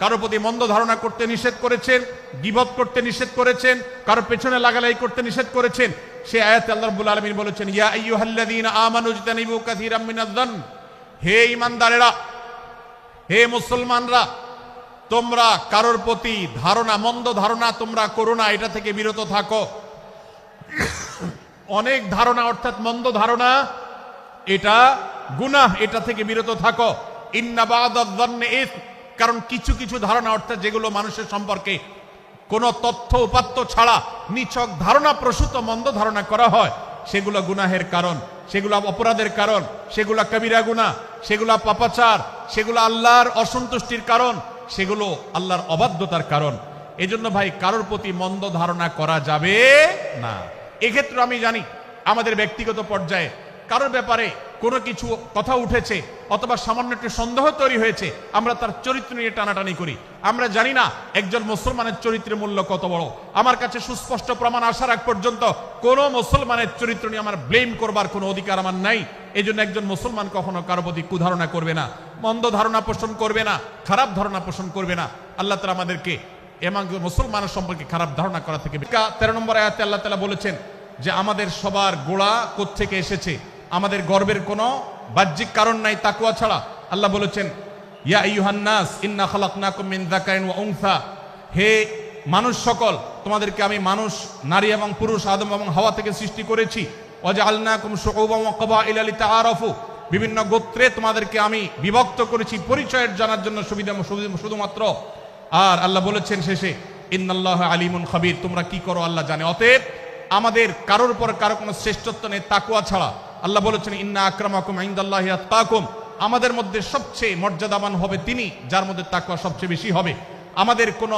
কারো প্রতি মন্দ ধারণা করতে নিষেধ করেছেন, গীবত করতে নিষেধ করেছেন, কারো পেছনে লাগালাই করতে নিষেধ করেছেন, সেই আয়াতে আল্লাহ রাব্বুল আলামিন বলেছেন, ইয়া আইয়ুহাল্লাযীনা আমানু ইজতানিবু কাসীরাম মিনায-যন্ন, হে ঈমানদারেরা, হে মুসলমানরা, তোমরা কারোর প্রতি ধারণা, মন্দ ধারণা তোমরা করো না, এটা থেকে বিরত থাকো। অনেক ধারণা অর্থাৎ মন্দ ধারণা, এটা গুনাহ, এটা থেকে বিরত থাকো। ইন্না বা'দায-যন্নি ইসম, কারণ কিছু কিছু ধারণা অর্থাৎ যেগুলো মানুষের সম্পর্কে কোনো তথ্য উপাত্ত ছাড়া নিছক ধারণা প্রসূত মন্দ ধারণা করা হয়, সেগুলো গুনাহের কারণ, সেগুলো অপরাধের কারণ, সেগুলো কবিরা গুনাহ, সেগুলো পাপাচার, সেগুলো আল্লাহর অসন্তুষ্টির কারণ, সেগুলো আল্লাহর অবাধ্যতার কারণ। এজন্য ভাই, কারোর প্রতি মন্দ ধারণা করা যাবে না। এক্ষেত্রে আমি জানি আমাদের ব্যক্তিগত পর্যায়ে কারোর ব্যাপারে কোনো কিছু কথা উঠেছে অথবা সামান্য একটু সন্দেহ তৈরি হয়েছে, আমরা তার চরিত্র নিয়ে টানাটানি করি। আমরা জানি না একজন মুসলমানের চরিত্রের মূল্য কত বড়। আমার কাছে সুস্পষ্ট প্রমাণ আসার আগ পর্যন্ত কোনো মুসলমানের চরিত্র নিয়ে আমার ব্লেম করবার কোনো অধিকার আমার নাই। এই জন্য একজন মুসলমান কখনো কারো প্রতি কুধারণা করবে না, মন্দ ধারণা পোষণ করবে না, খারাপ ধারণা পোষণ করবে না। আল্লাহ তাআলা আমাদেরকে এমন মুসলমানের সম্পর্কে খারাপ ধারণা করা থেকে 13 নম্বর আয়াতে আল্লাহ তাআলা বলেছেন যে আমাদের সবার গোড়া কোত্থেকে এসেছে, আমাদের গর্বের কোনো বাহ্যিক কারণ নাই তাকওয়া ছাড়া। আল্লাহ বলেছেন, ইয়া আইয়ুহান নাস ইন্না খালাকনাকুম মিন যাকারিন ওয়া উনসা, হে মানুষ সকল, তোমাদেরকে আমি মানুষ, নারী এবং পুরুষ, আদম এবং হাওয়া থেকে সৃষ্টি করেছি। ওয়া জাআলনাকুম শুউবান ওয়া ক্বাবাইলা লিতাআরাফু, বিভিন্ন গোত্রে তোমাদেরকে আমি বিভক্ত করেছি পরিচয়ের জানার জন্য, সুবিধা শুধুমাত্র। আর আল্লাহ বলেছেন শেষে, ইন্নাল্লাহা আলিমুন খাবীর, তোমরা কি করো আল্লাহ জানে। অতএব আমাদের কারোর উপর কারো কোনো শ্রেষ্ঠত্ব নেই তাকওয়া ছাড়া। আল্লাহ বলেছেন, ইন্না আকরামাকুম ইনদাল্লাহি আতকাকুম, আমাদের মধ্যে সবচেয়ে মর্যাদাবান হবে তিনি যার মধ্যে তাকওয়া সবচেয়ে বেশি হবে। আমাদের কোনো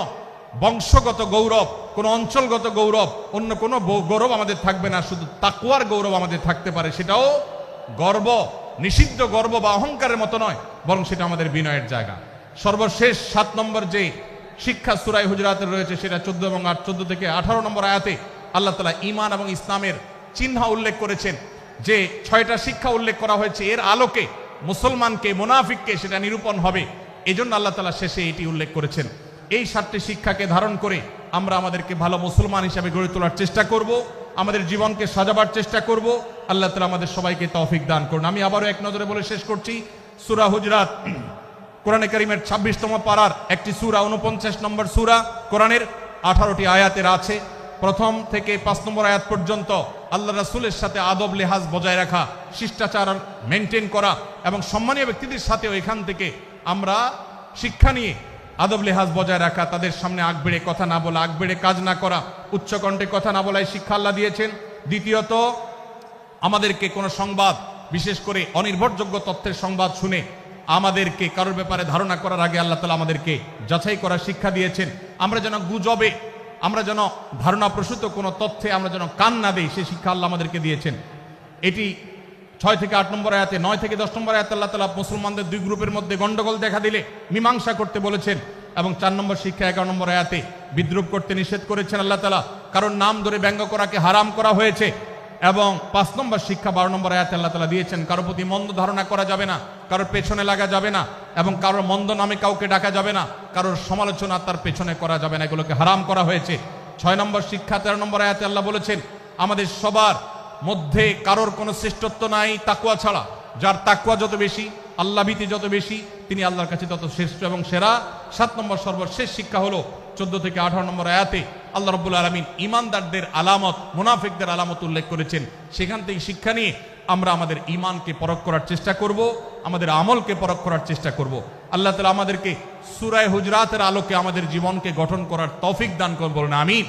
বংশগত গৌরব, কোনো অঞ্চলগত গৌরব, অন্য কোনো গৌরব আমাদের থাকবে না, শুধু তাকওয়ার গৌরব আমাদের থাকতে পারে। সেটাও গর্ব, নিষিদ্ধ গর্ব বা অহংকারের মতো নয়, বরং সেটা আমাদের বিনয়ের জায়গা। সর্বশেষ 7 নম্বর যে শিক্ষা সূরা হুজুরাতের রয়েছে, সেটা 14 এবং 14 থেকে 18 নম্বর আয়াতে আল্লাহ তাআলা ঈমান এবং ইসলামের চিহ্ন উল্লেখ করেছেন। যে 6টা শিক্ষা উল্লেখ করা হয়েছে, এর আলোকে মুসলমানকে, মুনাফিককে সেটা নিরূপণ হবে। এজন্য আল্লাহ তাআলা শেষে এটি উল্লেখ করেছেন। এই 7টি শিক্ষাকে ধারণ করে আমরা আমাদেরকে ভালো মুসলমান হিসেবে গড়ে তোলার চেষ্টা করব, আমাদের জীবনকে সাজাবার চেষ্টা করব। আল্লাহ তাআলা আমাদের সবাইকে তৌফিক দান করুন। আমি আবারও এক নজরে বলে শেষ করছি, সূরা হুজুরাত কোরআনে কারীমের 26তম পারার একটি সূরা, 49 নম্বর সূরা, কোরআনের 18টি আয়াতের আছে। প্রথম থেকে 5 নম্বর আয়াত পর্যন্ত আল্লাহ রাসূলের সাথে আদব লেহাজ বজায় রাখা, শিষ্টাচার মেনটেন করা এবং সম্মানীয় ব্যক্তিদের সাথেও এখান থেকে আমরা শিক্ষা নিয়ে আদব লেহাজ বজায় রাখা, তাদের সামনে আগ বেড়ে কথা না বলা, আগ বেড়ে কাজ না করা, উচ্চকণ্ঠে কথা না বলা, এই শিক্ষা আল্লাহ দিয়েছেন। দ্বিতীয়ত, আমাদেরকে কোনো সংবাদ, বিশেষ করে অনির্ভরযোগ্য তথ্যের সংবাদ শুনে আমাদেরকে কারোর ব্যাপারে ধারণা করার আগে আল্লাহ তাআলা আমাদেরকে যাচাই করার শিক্ষা দিয়েছেন। আমরা যেন গুজবে, আমরা যেন ধারণা প্রসূত কোনো তথ্যে আমরা যেন কান না দেই, সেই শিক্ষা আল্লাহ আমাদেরকে দিয়েছেন। এটি 6 থেকে 8 নম্বর আয়াতে, 9 থেকে 10 নম্বর আয়াতে আল্লাহ তাআলা মুসলমানদের দুই গ্রুপের মধ্যে গন্ডগোল দেখা দিলে মীমাংসা করতে বলেছেন। এবং 4 নম্বর শিক্ষা 11 নম্বর আয়াতে বিদ্রুপ করতে নিষেধ করেছেন আল্লাহ তাআলা, কারণ নাম ধরে ব্যঙ্গ করাকে হারাম করা হয়েছে। এবং 5 নম্বর শিক্ষা 12 নম্বর আয়াতে আল্লাহ তাআলা দিয়েছেন, কারোর প্রতি মন্দ ধারণা করা যাবে না, কারোর পেছনে লাগা যাবে না, এবং কারোর মন্দ নামে কাউকে ডাকা যাবে না, কারোর সমালোচনা তার পেছনে করা যাবে না, এগুলোকে হারাম করা হয়েছে। 6 নম্বর শিক্ষা 13 নম্বর আয়াতে আল্লাহ বলেছেন, আমাদের সবার মধ্যে কারোর কোনো শ্রেষ্ঠত্ব নাই তাকওয়া ছাড়া। যার তাকওয়া যত বেশি, আল্লাহ ভীতি যত বেশি, তিনি আল্লাহর কাছে তত শ্রেষ্ঠ এবং সেরা। 7 নম্বর সর্বশেষ শিক্ষা হলো 14 থেকে 18 নম্বর আয়াতে আল্লাহ রাব্বুল আলামিন ঈমানদারদের আলামত, মুনাফিকদের আলামত উল্লেখ করেছেন। সেখান থেকে শিক্ষা নিয়ে আমরা আমাদের ঈমানকে পরখ করার চেষ্টা করব, আমাদের আমলকে পরখ করার চেষ্টা করব। আল্লাহ তাআলা আমাদেরকে সূরা হুজরাতের আলোকে আমাদের জীবনকে গঠন করার তৌফিক দান করুন, বলুন আমিন।